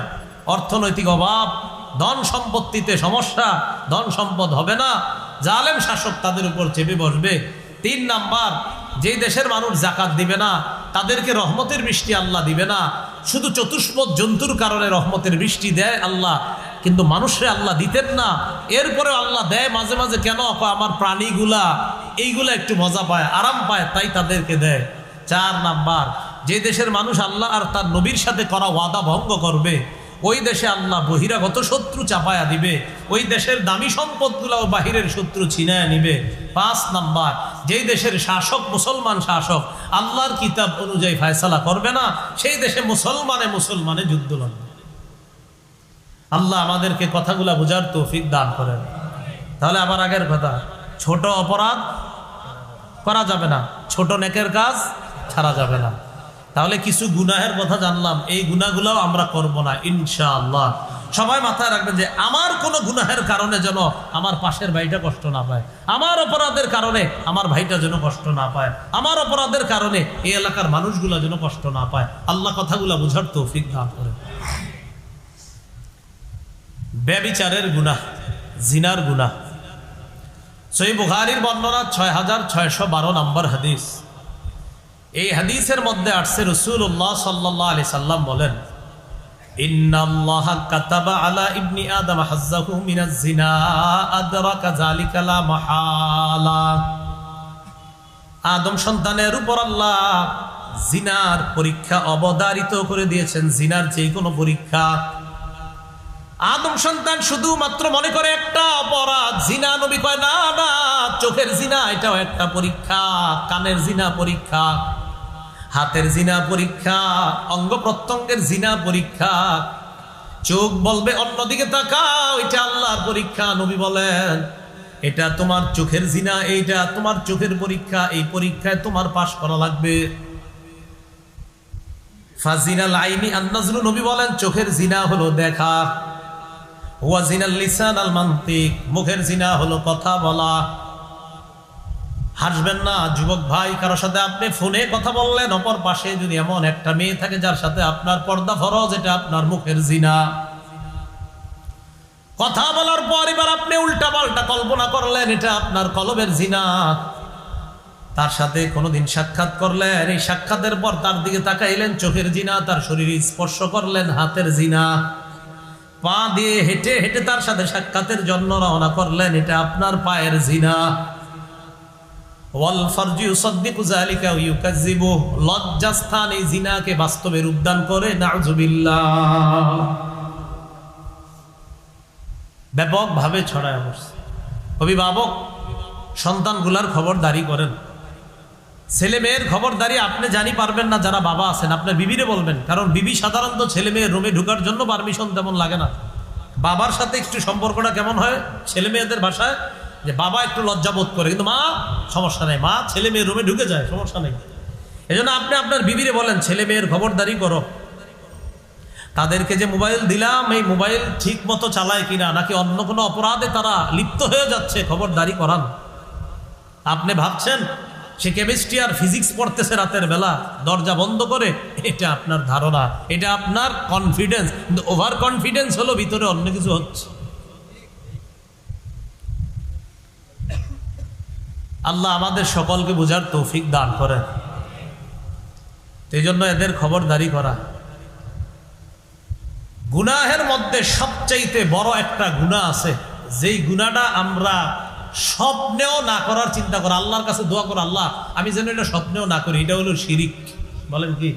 Speaker 3: অর্থনৈতিক অভাব, ধন সম্পত্তিতে সমস্যা, ধন সম্পদ হবে না, জালেম শাসক তাদের উপর চেপে বসবে। 3 নাম্বার, যেই দেশের মানুষ যাকাত দিবে না তাদেরকে রহমতের বৃষ্টি আল্লাহ দিবে না। শুধু চতুষ্পদ জন্তুর কারণে রহমতের বৃষ্টি দেয় আল্লাহ, কিন্তু মানুষরে আল্লাহ দিতেন না। এরপরে আল্লাহ দেয় মাঝে মাঝে, কেন? আমার প্রাণীগুলা এইগুলা একটু মজা পায়, আরাম পায়, তাই তাদেরকে দেয়। 4 নাম্বার, যে দেশের মানুষ আল্লাহ আর তার নবীর সাথে করা ওয়াদা ভঙ্গ করবে ওই দেশে আল্লাহ বহিরাগত শত্রু চাপায়া দিবে, ওই দেশের দামি সম্পদগুলো বাহিরের শত্রু ছিনায় নিবে। 5 নাম্বার, যেই দেশের শাসক মুসলমান শাসক আল্লাহর কিতাব অনুযায়ী ফয়সালা করবে না সেই দেশে মুসলমানে যুদ্ধ লাগবে। আল্লাহ আমাদেরকে কথাগুলা বোঝার তৌফিক দান করেন। তাহলে আবার আগের কথা, ছোট অপরাধ করা যাবে না, ছোট নেকের কাজ ছাড়া যাবে না। তাহলে কিছু গুনাহের কথা জানলাম, এই গুনাহগুলোও আমরা করব না ইনশাআল্লাহ। সবাই মাথায় রাখবেন যে আমার কোনো গুনাহের কারণে যেন আমার পাশের ভাইটা কষ্ট না পায়, আমার অপরাধের কারণে আমার ভাইটা যেন কষ্ট না পায়, আমার অপরাধের কারণে এই এলাকার মানুষগুলো যেন কষ্ট না পায়। আল্লাহ কথাগুলো বোঝার তৌফিক দান করেন। ব্যভিচারের গুনাহ, জিনার গুনাহ। সহিহ বুখারীর বর্ণনা 6612 নম্বর হাদিস। এই হাদিসের মধ্যে আসছে রাসূলুল্লাহ সাল্লাল্লাহু আলাইহি সাল্লাম বলেন, ইন্নাল্লাহা কাতাবা আলা ইবনি আদম হাজ্জাহু মিনাজ জিনা আদরাকা যালিকা লা মাহালা। আদম সন্তানের উপর আল্লাহ জিনার পরীক্ষা অবধারিত করে দিয়েছেন, জিনার যে কোনো পরীক্ষা। আদম সন্তান শুধুমাত্র মনে করে একটা অপরাধ জিনা, নবী কয় না না, চোখের জিনা এটাও একটা পরীক্ষা, কানের জিনা পরীক্ষা, হাতের জিনা পরীক্ষা, অঙ্গ প্রত্যঙ্গের জিনা পরীক্ষা। চোখ বলবে অন্যদিকে তাকাও, এটা আল্লাহর পরীক্ষা। নবী বলেন এটা তোমার চোখের জিনা, এইটা তোমার চোখের পরীক্ষা, এই পরীক্ষায় তোমার পাশ করা লাগবে। ফাজিনাল আইনি আন-নাজরু, নবী বলেন চোখের জিনা হলো দেখা। ওয়া জিনাল লিসান আল মানতিক, মুখের জিনা হলো কথা বলা। হাসবেন না যুবক ভাই, কারোর সাথে আপনি ফোনে কথা বললেন, অপর পাশে যদি এমন একটা মেয়ে থাকে যার সাথে আপনার পর্দা ফরজ, এটা আপনার মুখের জিনা। কথা বলার পর এবার আপনি উল্টা পাল্টা কল্পনা করলেন, এটা আপনার কলবের জিনা। তার সাথে কোনোদিন সাক্ষাৎ করলেন, এই সাক্ষাতের পর তার দিকে তাকাইলেন, চোখের জিনা। তার শরীরে স্পর্শ করলেন, হাতের জিনা। পা দিয়ে হেঁটে হেঁটে তার সাথে সাক্ষাতের জন্য রওনা করলেন, এটা আপনার পায়ের জিনা। ওয়াল ফারজু ইউসাদ্দিকু যালিকা ওয়া ইউকাযযিবু, লজ্জাস্থান এই জিনাকে বাস্তবে রূপদান করে, নাউযুবিল্লাহ। ব্যাপকভাবে ছড়ায় পড়ছে। অভিভাবক সন্তানগুলার খবরদারি করেন, ছেলে মেয়ের খবরদারি আপনি জানি পারবেন না, যারা বাবা আছেন আপনার বিবিরে বলবেন, কারণ বিবি সাধারণত ছেলে মেয়ের রুমে ঢুকার জন্য পারমিশন তেমন লাগে না। বাবার সাথে একটু সম্পর্কটা কেমন হয় ছেলে মেয়েদের ভাষায়, যে বাবা একটু লজ্জাবোধ করে, কিন্তু মা সমস্যা নেই, মা ছেলে মেয়ের রুমে ঢুকে যায়, সমস্যা নেই। এজন্য আপনি আপনার বিবিরে বলেন ছেলে মেয়ের খবরদারি করো। তাদেরকে যে মোবাইল দিলাম, এই মোবাইল ঠিক মতো চালায় কিনা, নাকি অন্য কোনো অপরাধে তারা লিপ্ত হয়ে যাচ্ছে, খবরদারি করান। আপনি ভাবছেন সে কেমিস্ট্রি আর ফিজিক্স পড়তেছে রাতের বেলা দরজা বন্ধ করে, এটা আপনার ধারণা, এটা আপনার কনফিডেন্স, কিন্তু ওভার কনফিডেন্স হলো ভিতরে অন্য কিছু হচ্ছে। আল্লাহ আমাদের সকলকে বোঝার তৌফিক দান করেন। এই জন্য এদের খবরদারি করা। গুনাহের মধ্যে সবচাইতে বড় একটা গুনাহ আছে, যেই গুনাহটা আমরা স্বপ্নেও না করার চিন্তা করা, আল্লাহর কাছে দোয়া করা, আল্লাহ আমি যেন এটা স্বপ্নেও না করি, এটা হলো শিরিক। বলেন কি?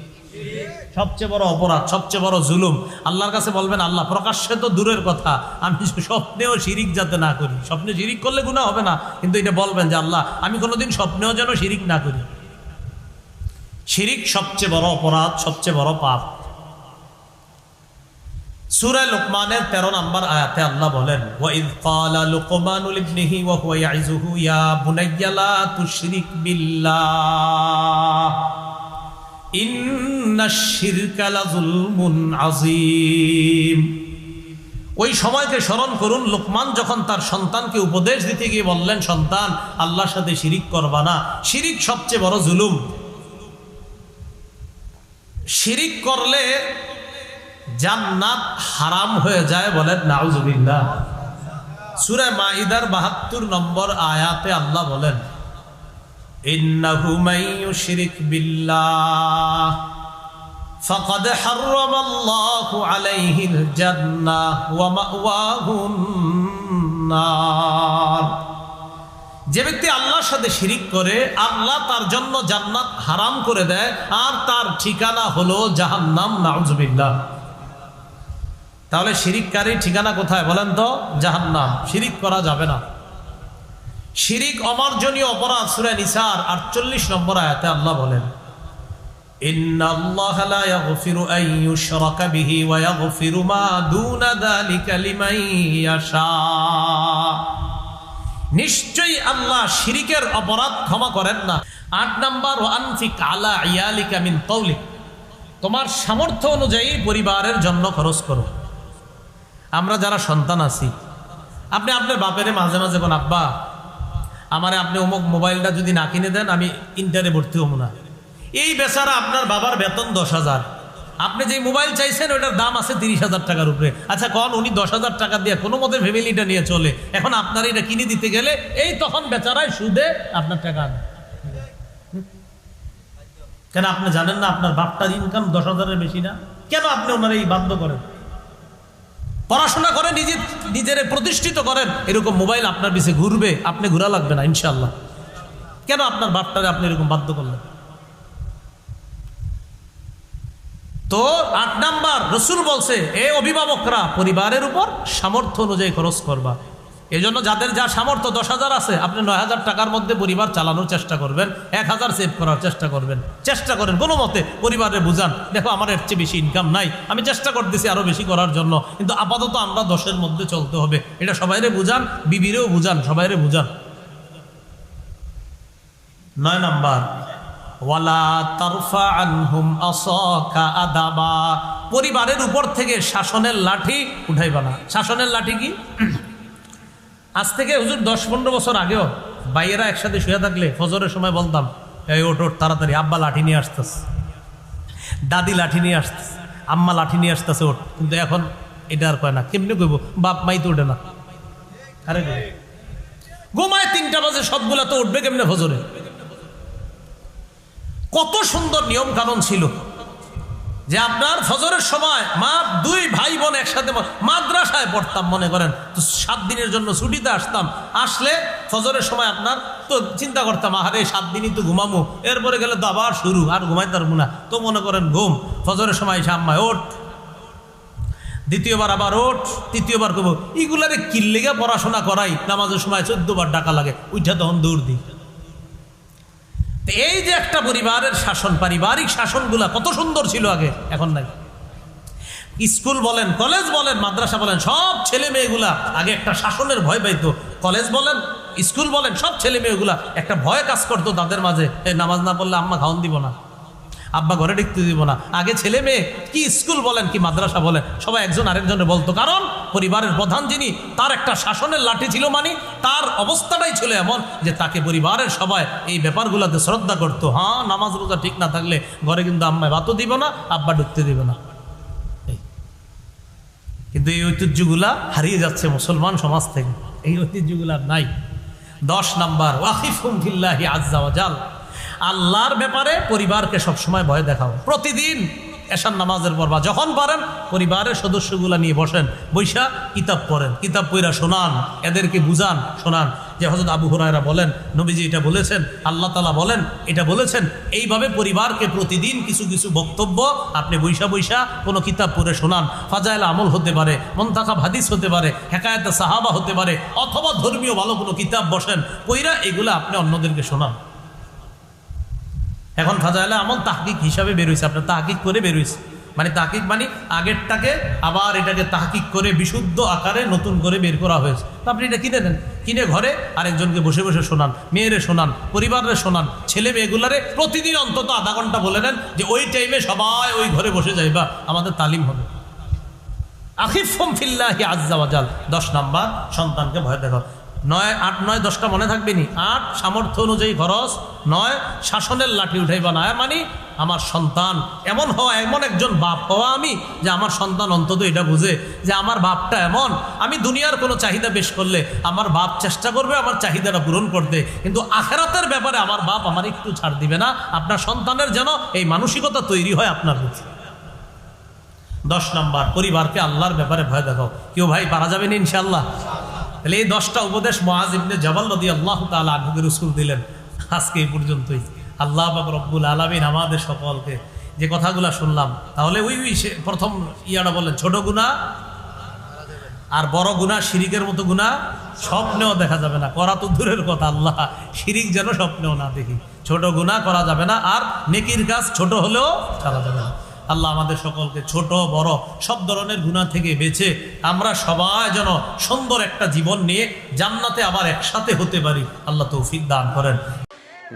Speaker 3: সবচেয়ে বড় অপরাধ, সবচেয়ে বড় জুলুম। আল্লাহর কাছে বলবেন আল্লাহ প্রকাশ্যে তো দূরের কথা, আমি স্বপ্নেও শিরিক যাতে না করি। স্বপ্নে শিরিক করলে গুনাহ হবে না, কিন্তু এটা বলবেন যে আল্লাহ আমি কোনোদিন স্বপ্নেও যেন শিরিক না করি। শিরিক সবচেয়ে বড় অপরাধ, সবচেয়ে বড় পাপ। সূরা লুকমানের 13 নম্বর আয়াতে আল্লাহ বলেন, ওয়াইদ ক্বালা লুকমানু লিবনিহি ওয়া হুয়া ইয়াইযুহু ইয়া বুনাইয়া লা তুশরিক বিল্লাহ ইন্নাশ শিরকা লাযুলমুন আযীম। ওই সময়কে স্মরণ করুন, লোকমান যখন তার সন্তানকে উপদেশ দিতে গিয়ে বললেন, সন্তান, আল্লাহর সাথে শিরিক করবা না, শিরিক সবচেয়ে বড় জুলুম। শিরিক করলে জান্নাত হারাম হয়ে যায়, বলেন নাউজুবিল্লাহ। সূরা মাইদার ৭২ নম্বর আয়াতে আল্লাহ বলেন, ইন্নাহু মাইয়ুশরিক বিল্লাহ ফাকাদ হারামাল্লাহু আলাইহিল জান্নাহ ওয়া মাওয়াহুন নার। যে ব্যক্তি আল্লাহর সাথে শিরিক করে, আল্লাহ তার জন্য জান্নাত হারাম করে দেয়, আর তার ঠিকানা হলো জাহান্নাম, নাউজুবিল্লাহ। তাহলে শিরিককারী ঠিকানা কোথায় বলেন তো? জাহান্নাম। শিরিক করা যাবে না। শিরিক অমার্জনীয় অপরাধ। সূরা নিসার ৪৮ নম্বর আয়াতে আল্লাহ বলেন, ইন্নাল্লাহা লা ইয়াগফিরু আন ইউশরাকা বিহি ওয়া ইয়াগফিরু মা দুনা যালিকা লিমান ইয়াশা। নিশ্চয়ই আল্লাহ শিরিকের অপরাধ ক্ষমা করেন না। ৮ নম্বর, ওয়া আনফিক আলা ইয়ালিকা মিন তাওলিক। তোমার সামর্থ্য অনুযায়ী পরিবারের জন্য খরচ করো। আমরা যারা সন্তান আছি, আপনি আপনার বাপের মাঝে মাঝে কোন, আব্বা আমারে আপনি অমুক মোবাইলটা যদি না কিনে দেন আমি ইন্টারে ভর্তি হবো না। এই বেচারা আপনার বাবার বেতন ১০,০০০, আপনি যে মোবাইল চাইছেন ওটার দাম আছে ৩০,০০০ টাকার উপরে। আচ্ছা কন, উনি ১০,০০০ টাকা দিয়ে কোনো মতে ফ্যামিলিটা নিয়ে চলে, এখন আপনার এটা কিনে দিতে গেলে এই তখন বেচারায় সুদে আপনার টাকা আনে। কেন আপনি জানেন না আপনার বাপটার ইনকাম ১০,০০০-এর বেশি না? কেন আপনি ওনার এই বাধ্য করেন? পড়াশোনা করে নিজের প্রতিষ্ঠিত করেন, এরকম মোবাইল আপনার পিছে ঘুরবে, আপনি ঘোরা লাগবে না ইনশাল্লাহ। কেন আপনার বাপটারে আপনি এরকম বাধ্য করলেন? তো ৮ নাম্বার, রসুল বলছে, এ অভিভাবকরা পরিবারের উপর সামর্থ্য অনুযায়ী খরচ করবা। এই জন্য যাদের যা সামর্থ্য ১০,০০০ আছে, আপনি ৯,০০০ টাকার মধ্যে পরিবার চালানোর চেষ্টা করবেন, ১,০০০ সেভ করার চেষ্টা করবেন। চেষ্টা করেন কোনো মতে পরিবারে বুঝান, দেখো আমার এর চেয়ে বেশি ইনকাম নাই, আমি চেষ্টা করতেছি আরো বেশি করার জন্য, কিন্তু আপাতত আমরা ১০-এর মধ্যে চলতে হবে। এটা সবাইরে বুঝান, বিবিরেও বুঝান, সবাইরে বুঝান। ৯ নাম্বার, ওয়ালা তারফা আনহুম আসাকা আদাবা। পরিবারের উপর থেকে শাসনের লাঠি উঠাইবা না। শাসনের লাঠি কি? আজ থেকে হুজুর ১০-১৫ বছর আগেও ভাইয়েরা একসাথে শুয়ে থাকলে ফজরের সময় বলতাম, এই ওঠ ওঠ তাড়াতাড়ি, আব্বা লাঠি নিয়ে আসতেছে, দাদি লাঠি নিয়ে আসতেছে, আম্মা লাঠি নিয়ে আসতেছে, ওঠ। কিন্তু এখন এটা আর কয় না। কেমনি কইব? বাপ মাই তো ওঠে না। আরে ঘুমায় ৩টা বাজে, সবগুলা তো উঠবে কেমনে ফজরে? কত সুন্দর নিয়ম কানুন ছিল যে আপনার ফজরের সময় মা ২ ভাই বোন একসাথে মাদ্রাসায় পড়তাম, মনে করেন তো ৭ দিনের জন্য ছুটিতে আসতাম, আসলে ফজরের সময় আপনার তো চিন্তা করতাম, আরে ৭ দিনই তো ঘুমামু, এরপরে গেলে তো আবার শুরু, আর ঘুমাইতে পারবো না। তো মনে করেন ঘুম, ফজরের সময় এসে আম্মায় ওঠ, দ্বিতীয়বার আবার ওঠ, তৃতীয়বার করবো। এগুলারে কিল্লেগা পড়াশোনা করাই, নামাজের সময় ১৪ বার ডাকা লাগে, উঠা তখন দৌড় দিই। এই যে একটা পরিবারের শাসন, পারিবারিক শাসনগুলা কত সুন্দর ছিল আগে, এখন নাই। স্কুল বলেন, কলেজ বলেন, মাদ্রাসা বলেন, সব ছেলে মেয়েগুলা আগে একটা শাসনের ভয় পাইতো। কলেজ বলেন, স্কুল বলেন, সব ছেলে মেয়েগুলা একটা ভয় কাজ করতো তাদের মাঝে, এই নামাজ না পড়লে আম্মা খাওয়ান দিব না, আব্বা ঘরে ঢুকতে দিব না। আগে ছেলে মেয়ে কি স্কুল বলেন কি মাদ্রাসা বলেন, সবাই একজন আরেকজনে বলতো, কারণ পরিবারের প্রধান যিনি, তার একটা শাসনের লাঠি ছিল, মানে তার অবস্থাটাই ছিল এমন যে তাকে পরিবারের সবাই এই ব্যাপারগুলোতে শ্রদ্ধা করতো। হ্যাঁ, নামাজ রোজা ঠিক না থাকলে ঘরে কিন্তু আম্মায় ভাতও দিব না, আব্বা ঢুকতে দিব না। কিন্তু এই ঐতিহ্যগুলা হারিয়ে যাচ্ছে মুসলমান সমাজ থেকে, এই ঐতিহ্যগুলা নাই। ১০ নাম্বার, ওয়াকিফহুম ফিল্লাহি আযজা ওয়া জাল। আল্লাহর ব্যাপারে পরিবারকে সবসময় ভয় দেখাও। প্রতিদিন এশার নামাজের পর বা যখন পারেন পরিবারের সদস্যগুলা নিয়ে বসেন, বৈশা কিতাব পড়েন, কিতাব পড়া শোনান, এদেরকে বুঝান, শোনান যে হযরত আবু হুরায়রা বলেন, নবীজি এটা বলেছেন, আল্লাহ তাআলা বলেন, এটা বলেছেন। এইভাবে পরিবারকে প্রতিদিন কিছু কিছু বক্তব্য আপনি বৈশা বৈশা কোনো কিতাব পড়ে শোনান। ফাজাইল আমল হতে পারে, মুনতাখাব হাদিস হতে পারে, হেকায়েতে সাহাবা হতে পারে, অথবা ধর্মীয় ভালো কোনো কিতাব বসেন পড়া, এগুলো আপনি অন্যদেরকে শোনান। এখন ফাজাইলে আমল তাহকিক হিসাবে বেরোইছে, আপনার তাহকিক করে বেরোইছে, মানে তাহকিক মানে আগেরটাকে আবার এটাকে তাহকিক করে বিশুদ্ধ আকারে নতুন করে বের করা হয়েছে। তো আপনি এটা কিনে নেন, কিনে ঘরে আরেকজনকে বসে বসে শোনান, মেয়েরে শোনান, পরিবারে শোনান, ছেলে মেয়েগুলারে প্রতিদিন অন্তত আধা ঘন্টা বলে নেন যে ওই টাইমে সবাই ওই ঘরে বসে যাইবা, আমাদের তালিম হবে। আখিফহুম ফিল্লাহি আযজা ওয়া জাল। 10 নাম্বার, সন্তানকে ভয় দেখাও। 9, 8, 9, 10টা মনে থাকবে নি। 8 সামর্থ্য অনুযায়ী খরচ, 9 শাসনের লাঠি উঠাইবা না। মানে আমার সন্তান এমন হওয়া, এমন একজন বাপ হওয়া আমি, যে আমার সন্তান অন্তত এটা বুঝে যে আমার বাপটা এমন, আমি দুনিয়ার কোনো চাহিদা পেশ করলে আমার বাপ চেষ্টা করবে আমার চাহিদাটা পূরণ করতে, কিন্তু আখেরাতের ব্যাপারে আমার বাপ আমার একটু ছাড় দিবে না। আপনার সন্তানের যেন এই মানসিকতা তৈরি হয় আপনার প্রতি। 10 নাম্বার, পরিবারকে আল্লাহর ব্যাপারে ভয় দেখাও। কেউ ভাই পারা যাবে না ইনশাআল্লাহ? তাহলে এই 10টা উপদেশ মুআজ ইবনে জাবাল রাদিয়াল্লাহু তাআলা আনহুকে রাসূল দিলেন। আজকে এই পর্যন্তই। আল্লাহ পাক রব্বুল আলামিন আমাদের সকলকে যে কথাগুলো শুনলাম, তাহলে ওই প্রথম ইয়াটা বললেন, ছোট গুনাহ আর বড় গুনাহ, শিরিকের মতো গুনাহ স্বপ্নেও দেখা যাবে না। করা তো দূরের কথা, আল্লাহ শিরিক যেন স্বপ্নেও না দেখি। ছোট গুনাহ করা যাবে না, আর নেকির কাজ ছোট হলেও করা যাবে না। আল্লাহ আমাদের সকলকে ছোট বড় সব ধরনের গুনাহ থেকে বেঁচে আমরা সবাই যেন সুন্দর একটা জীবন নিয়ে জান্নাতে আবার একসাথে হতে পারি, আল্লাহ তৌফিক দান করেন।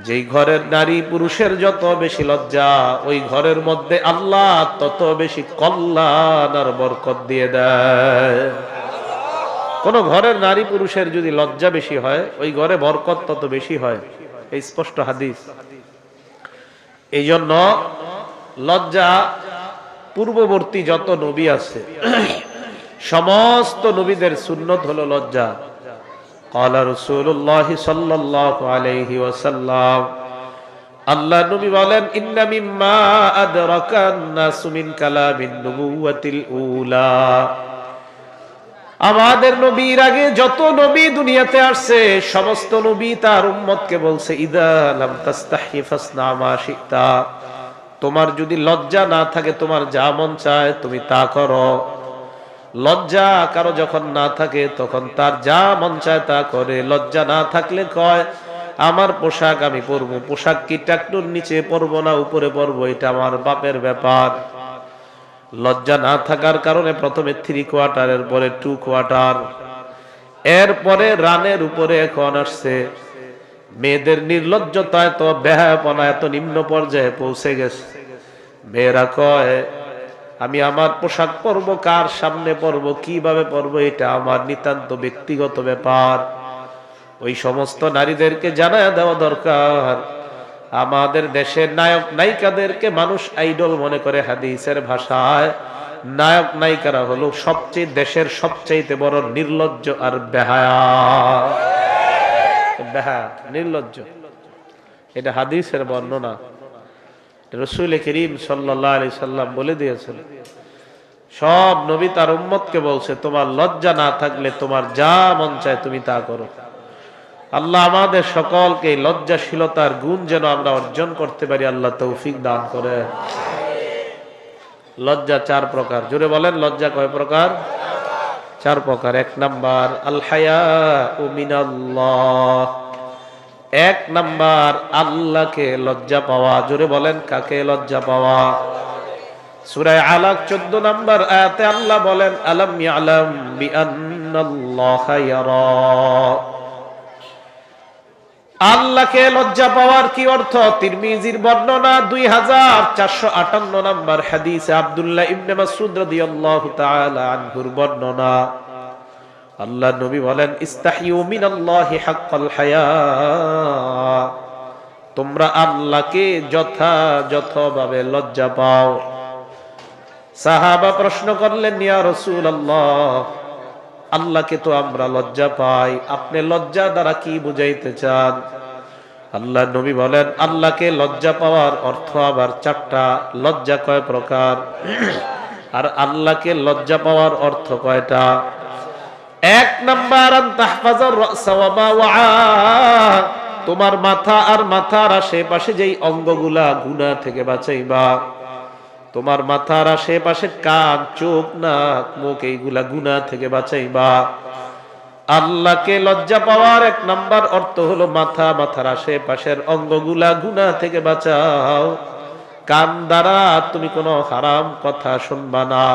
Speaker 1: যেই ঘরের নারী পুরুষের যত বেশি লজ্জা, ওই ঘরের মধ্যে আল্লাহ তত বেশি কল্যাণ আর বরকত দিয়ে দেয়। কোন ঘরের নারী পুরুষের যদি লজ্জা বেশি হয়, ওই ঘরে বরকত তত বেশি হয়। এই স্পষ্ট হাদিস। এই জন্য লজ্জা, পূর্ববর্তী যত নবী আছে সমস্ত নবীদের সুন্নত হলো লজ্জা। ক্বালা রাসূলুল্লাহ সাল্লাল্লাহু আলাইহি ওয়াসাল্লাম, আল্লাহ নবী বলেন, ইন্না মিম্মা আদরাকান নাসু মিন কালামিন নুবুওয়াতিল উলা। আমাদের নবীর আগে যত নবী দুনিয়াতে আসছে সমস্ত নবী তার উম্মতকে বলছে, ইদা লাম তাস্তাহি ফাসনা মা শিতা। তোমার যদি লজ্জা না থাকে, তোমার যা মন চায় তুমি তা করো। লজ্জা কারো যখন না থাকে তখন তার যা মন চায় তা করে। লজ্জা না থাকলে কয়, আমার পোশাক আমি পরবো, পোশাক কি টাকনুর নিচে পরবো না উপরে পরবো, এটা আমার বাপের ব্যাপার। লজ্জা না থাকার কারণে প্রথমে 3 কোয়ার্টারের পরে 2 কোয়ার্টার, এরপরে রানের উপরে এখন আসছে। মেয়েদের নির্লজ্জতা এত, বেহায়াপনা এত নিম্ন পর্যায়ে পৌঁছে গেছে। মেয়েরা কয়, আমি আমার পোশাক পরবো, কার সামনে পরবো, কিভাবে পরবো, এটা আমার নিতান্ত ব্যক্তিগত ব্যাপার। ওই সমস্ত নারীদেরকে জানায় দেওয়া দরকার। আমাদের দেশের নায়ক নায়িকাদেরকে মানুষ আইডল মনে করে। হাদিসের ভাষায় নায়ক নায়িকারা হলো সবচেয়ে দেশের সবচাইতে বড় নির্লজ্জ আর বেহায়া, নির্লজ্জ। এটা হাদিসের বর্ণনা, রাসূল করিম সাল্লাল্লাহু আলাইহি সাল্লাম বলে দিয়েছেন। সব নবী তার উম্মতকে বলছে, তোমার লজ্জা না থাকলে তোমার যা মন চায় তুমি তা করো। আল্লাহ আমাদের সকলকে লজ্জাশীলতার গুণ যেন আমরা অর্জন করতে পারি, আল্লাহ তৌফিক দান করে। লজ্জা 4 প্রকার। জোরে বলেন, লজ্জা কয় প্রকার? 4 প্রকার। 1 নাম্বার, আল হায়াউ মিনাল্লাহ। 1 নাম্বার, আল্লাহকে লজ্জা পাওয়া। জোরে বলেন, কাকে লজ্জা পাওয়া? সূরা আলাক 14 নম্বর আয়াতে আল্লাহ বলেন, আলাম ইয়ালাম বিআন্নাল্লাহা ইয়ারা। আল্লাহকে লজ্জা পাওয়ার কি অর্থ? তিরমিজির বর্ণনা 2458 নম্বর হাদিসে আব্দুল্লাহ ইবনে মাসউদ রাদিয়াল্লাহু তাআলা আনহুর বর্ণনা। আল্লাহ নবী বলেন, ইস্তাহিউ মিনাল্লাহি হাক্কাল হায়া। তোমরা আল্লাহকে যথাযথভাবে লজ্জা পাও। সাহাবা প্রশ্ন করলেন, ইয়া রাসূলুল্লাহ, আল্লাহকে তো আমরা লজ্জা পাই, আপনি লজ্জা দ্বারা কি বুঝাইতে চান? আল্লাহ নবী বলেন, আল্লাহকে লজ্জা পাওয়ার অর্থ আবার 4টা। লজ্জা কয় প্রকার? আর আল্লাহকে লজ্জা পাওয়ার অর্থ কয়টা? 1 নাম্বার, আন তাহফাজার রাসা ওয়া মা ওয়া। তোমার মাথা আর মাথার আশেপাশে যেই অঙ্গগুলা গুনাহ থেকে বাঁচাইবা। তোমার মাথার আশেপাশে কান, চোখ, নাক, মুখ, এইগুলা গুনাহ থেকে বাঁচাইবা। আল্লাহকে লজ্জা পাওয়ার 1 নাম্বার অর্থ হলো মাথার আশেপাশের অঙ্গগুলা গুনাহ থেকে বাঁচাও। কান দ্বারা তুমি কোনো হারাম কথা শুনবা না,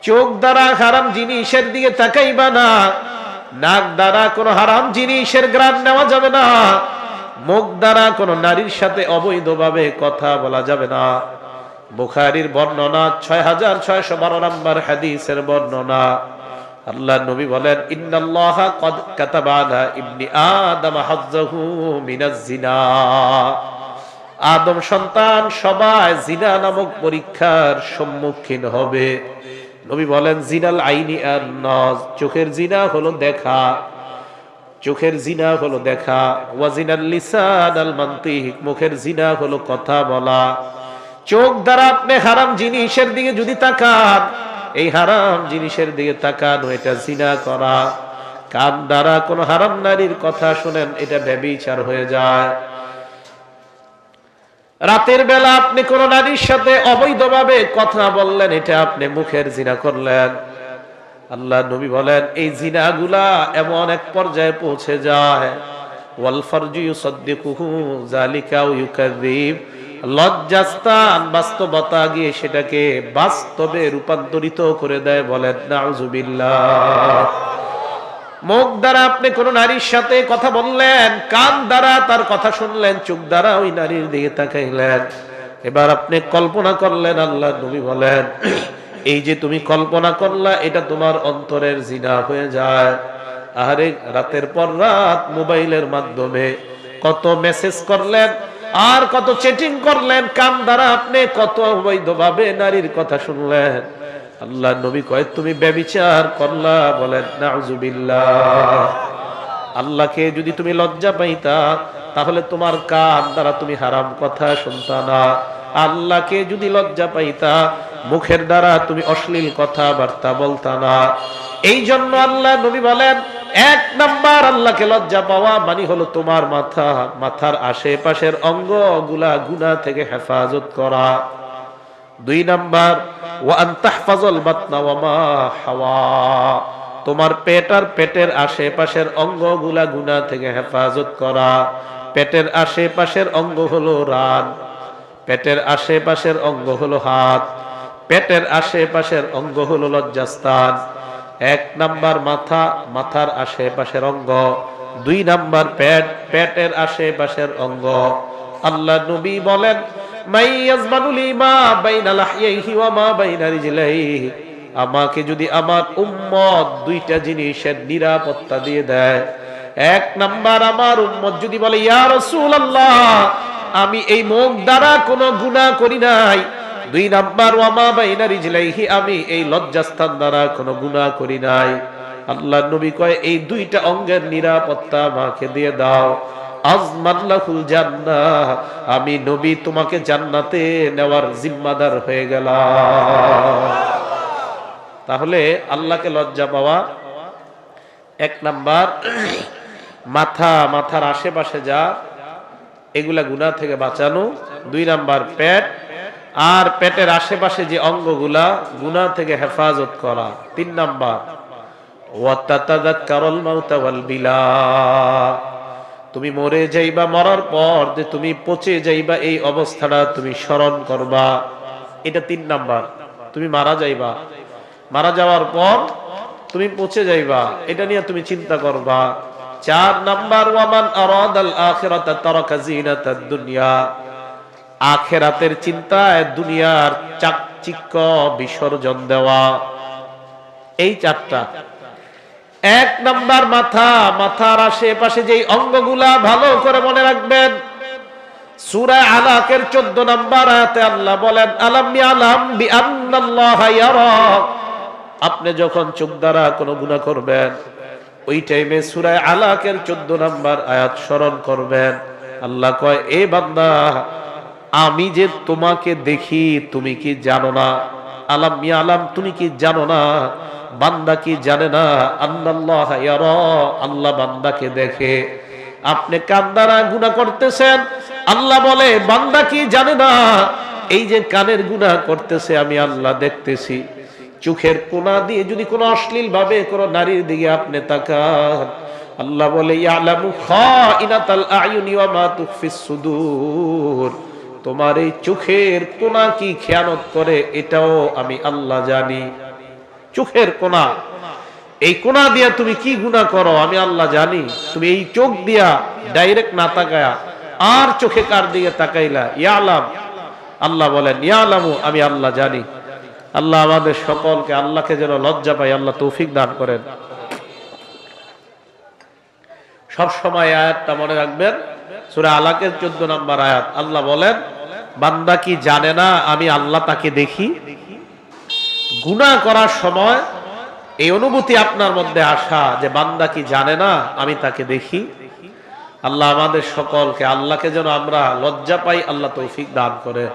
Speaker 1: চোখ দ্বারা হারাম জিনিসের দিকে তাকাইবা না, নাক দ্বারা কোনো হারাম জিনিসের ঘ্রাণ নেওয়া যাবে না, মুখ দ্বারা কোনো নারীর সাথে অবৈধভাবে কথা বলা যাবে না।
Speaker 2: বুখারীর বর্ণনা 6612 নম্বর হাদিসের বর্ণনা। আল্লাহ নবী বলেন, ইন্নাল্লাহা ক্বাদ কাতাবা আলা ইবনি আদম হাজ্জাহু মিনাজ জিনা। আদম সন্তান সবাই জিনা নামক পরীক্ষার সম্মুখীন হবে। নবী বলেন, জিনাল আইনি আন নাজ, চোখের জিনা হলো দেখা, চোখের জিনা হলো দেখা। ওয়া জিনাল লিসান আল মানতিক, মুখের জিনা হলো কথা বলা। চোখ দ্বারা আপনি হারাম জিনিসের দিকে যদি তাকান, এই হারাম জিনিসের দিকে তাকানো এটা জিনা করা। কান দ্বারা কোন হারাম নারীর কথা শুনেন, এটা ব্যভিচার হয়ে যায়। রাতের বেলা আপনি কোন নারীর সাথে অবৈধভাবে কথা বললেন, এটা আপনি মুখের জিনা করলেন। আল্লাহ নবী বলেন, এই জিনাগুলা এমন এক পর্যায়ে পৌঁছে যায়, ওয়াল ফারজু ইউসাদ্দিকুহু যালিকা ওয়া ইউকাযযিব, লজ্জাস্থান বাস্তবতা গিয়ে সেটাকে বাস্তবে রূপান্তরিত করে দেয়। বলেন নাউযুবিল্লাহ। মুখ দ্বারা আপনি কোন নারীর সাথে কথা বললেন, কান দ্বারা তার কথা শুনলেন, চোখ দ্বারা ওই নারীর দিকে তাকাইলেন। এবার আপনি কল্পনা করলেন, আল্লাহ নবী বলেন, এই যে তুমি কল্পনা করলা, এটা তোমার অন্তরের জিনা হয়ে যায়। আরে রাতের পর রাত মোবাইলের মাধ্যমে কত মেসেজ করলেন আর কত চ্যাটিং করলেন, কান দ্বারা আপনি কত অবৈধভাবে নারীর কথা শুনলেন। আল্লাহ নবী কয়, তুমি ব্যভিচার করলা। বলেন নাউযুবিল্লাহ। আল্লাহকে যদি তুমি লজ্জা পাইতা, তাহলে তোমার কান দ্বারা তুমি হারাম কথা শুনতা না। আল্লাহকে যদি লজ্জা পাইতা, মুখের দ্বারা তুমি অশ্লীল কথা বার্তা বলতা না। এই জন্য আল্লাহ নবী বলেন, এক নাম্বার আল্লাহকে লজ্জা পাওয়া মানে হলো তোমার মাথা, মাথার আশেপাশের অঙ্গগুলা গুনাহ থেকে হেফাজত করা। দুই নাম্বার, ওয়া আন তাহফাজুল বাতনা ওয়া মা হাওয়া, তোমার পেট আর পেটের আশেপাশের অঙ্গগুলা গুনাহ থেকে হেফাজত করা। পেটের আশেপাশের অঙ্গ হলো রান, পেটের আশেপাশের অঙ্গ হলো হাত, পেটের আশেপাশের অঙ্গ হলো লজ্জাস্থান। এক নাম্বার মাথা, মাথার আশেপাশের অঙ্গ। দুই নাম্বার পেট, পেটের আশেপাশের অঙ্গ। আল্লাহ নবী বলেন, মাইয়াজমানু লিমা বাইনা লাহইহি ওয়া মা বাইনা রিজলাইহি, আমাকে যদি আমার উম্মত দুইটা জিনিসের নিরাপত্তা দিয়ে দেয়। এক নাম্বার, আমার উম্মত যদি বলে, ইয়া রাসূলুল্লাহ, আমি এই মুখ দ্বারা কোনো গুনাহ করি নাই। দুই নাম্বার, ওয়া মা বাইনা রিজলাইহি, আমি এই লজ্জাস্থান দ্বারা কোনো গুনাহ করি নাই। আল্লাহ নবী কয়, এই দুইটা অঙ্গের নিরাপত্তা আমাকে দিয়ে দাও। আজমাল্লাহুল জান্নাহ, আমি নবী তোমাকে জান্নাতে নেওয়ার জিম্মাদার হয়ে গেলাম। তাহলে আল্লাহকে লজ্জা পাওয়া এক নাম্বার, মাথা, মাথার আশেপাশে যা এগুলা গুনাহ থেকে বাঁচানো। দুই নাম্বার পেট, আর পেটের আশেপাশে যে অঙ্গগুলা গুনাহ থেকে হেফাজত করা। তিন নাম্বার, ওয়া তাতাযাক্কারুল মাউতা ওয়াল বিলা, তুমি মরে যাইবা, মরার পর যে তুমি পচে যাইবা, এই অবস্থাটা তুমি স্মরণ করবা। এটা তিন নাম্বার। তুমি মারা যাইবা, মারা যাওয়ার পর তুমি পচে যাইবা, এটা নিয়ে তুমি চিন্তা করবা। চার নাম্বার, ওয়ামান আরাদাল আখিরাতা তারাকা জিনাতাদ দুনিয়া, আখিরাতের চিন্তায় দুনিয়ার চাকচিক্য বিসর্জন দেওয়া। এই চারটা। এক নাম্বার মাথা, মাথার আশেপাশে যেই অঙ্গগুলা ভালো করে মনে রাখবেন। সূরা আলাকের 14 নাম্বার আয়াতে আল্লাহ বলেন, আলাম ইয়ালাম বিআন্নাল্লাহা ইয়ারা, আপনি যখন চোখ দ্বারা কোনো গুনাহ করবেন, ওই টাইমে সূরা আলাকের 14 নাম্বার আয়াত স্মরণ করবেন। আল্লাহ কয়, এ বান্দা, আমি যে তোমাকে দেখি, তুমি কি জানো না? আলাম ইয়ালাম, তুমি কি জানো না? বান্দা কি জানে না? আল্লাহ ইয়ারা, আল্লাহ বান্দাকে দেখে। আপনি কান দ্বারা গুনাহ করতেছেন, আল্লাহ বলে বান্দা কি জানে না, এই যে কানের গুনাহ করতেছে আমি আল্লাহ দেখতেছি। চোখের কোনা দিয়ে যদি কোনো অশ্লীল ভাবে কোনো নারীর দিকে আপনি তাকান, আল্লাহ বলে ইয়ালামু খাইনাতাল আয়ুনি ওয়া মা তুখফিস সুদূর, তোমার এই চোখের কোনা কি খেয়ানত করে এটাও আমি আল্লাহ জানি। চোখের কোনা, এই কোনা দিয়া তুমি কি গুনাহ করো আমি আল্লাহ জানি। তুমি এই চোখ দিয়া ডাইরেক্ট না তাকায়া আর চোখে কার দিকে তাকাইলা, ইয়ালাম,
Speaker 1: আল্লাহ বলেন ইয়ালামু, আমি আল্লাহ জানি। আল্লাহ আমাদের সকলকে আল্লাহকে যেন লজ্জা পাই আল্লাহ তৌফিক দান করেন। সব সময় আয়াতটা মনে রাখবেন, সূরা আলাকের 14 নম্বর আয়াত। আল্লাহ বলেন বান্দা কি জানে না আমি আল্লাহ তাকে দেখি? গুনাহ করার সময় এই অনুভূতি আপনার মধ্যে আসা যে বান্দা কি জানে না আমি তাকে দেখি। আল্লাহ আমাদের সকলকে আল্লাহকে যেন আমরা লজ্জা পাই আল্লাহ তৌফিক দান করে।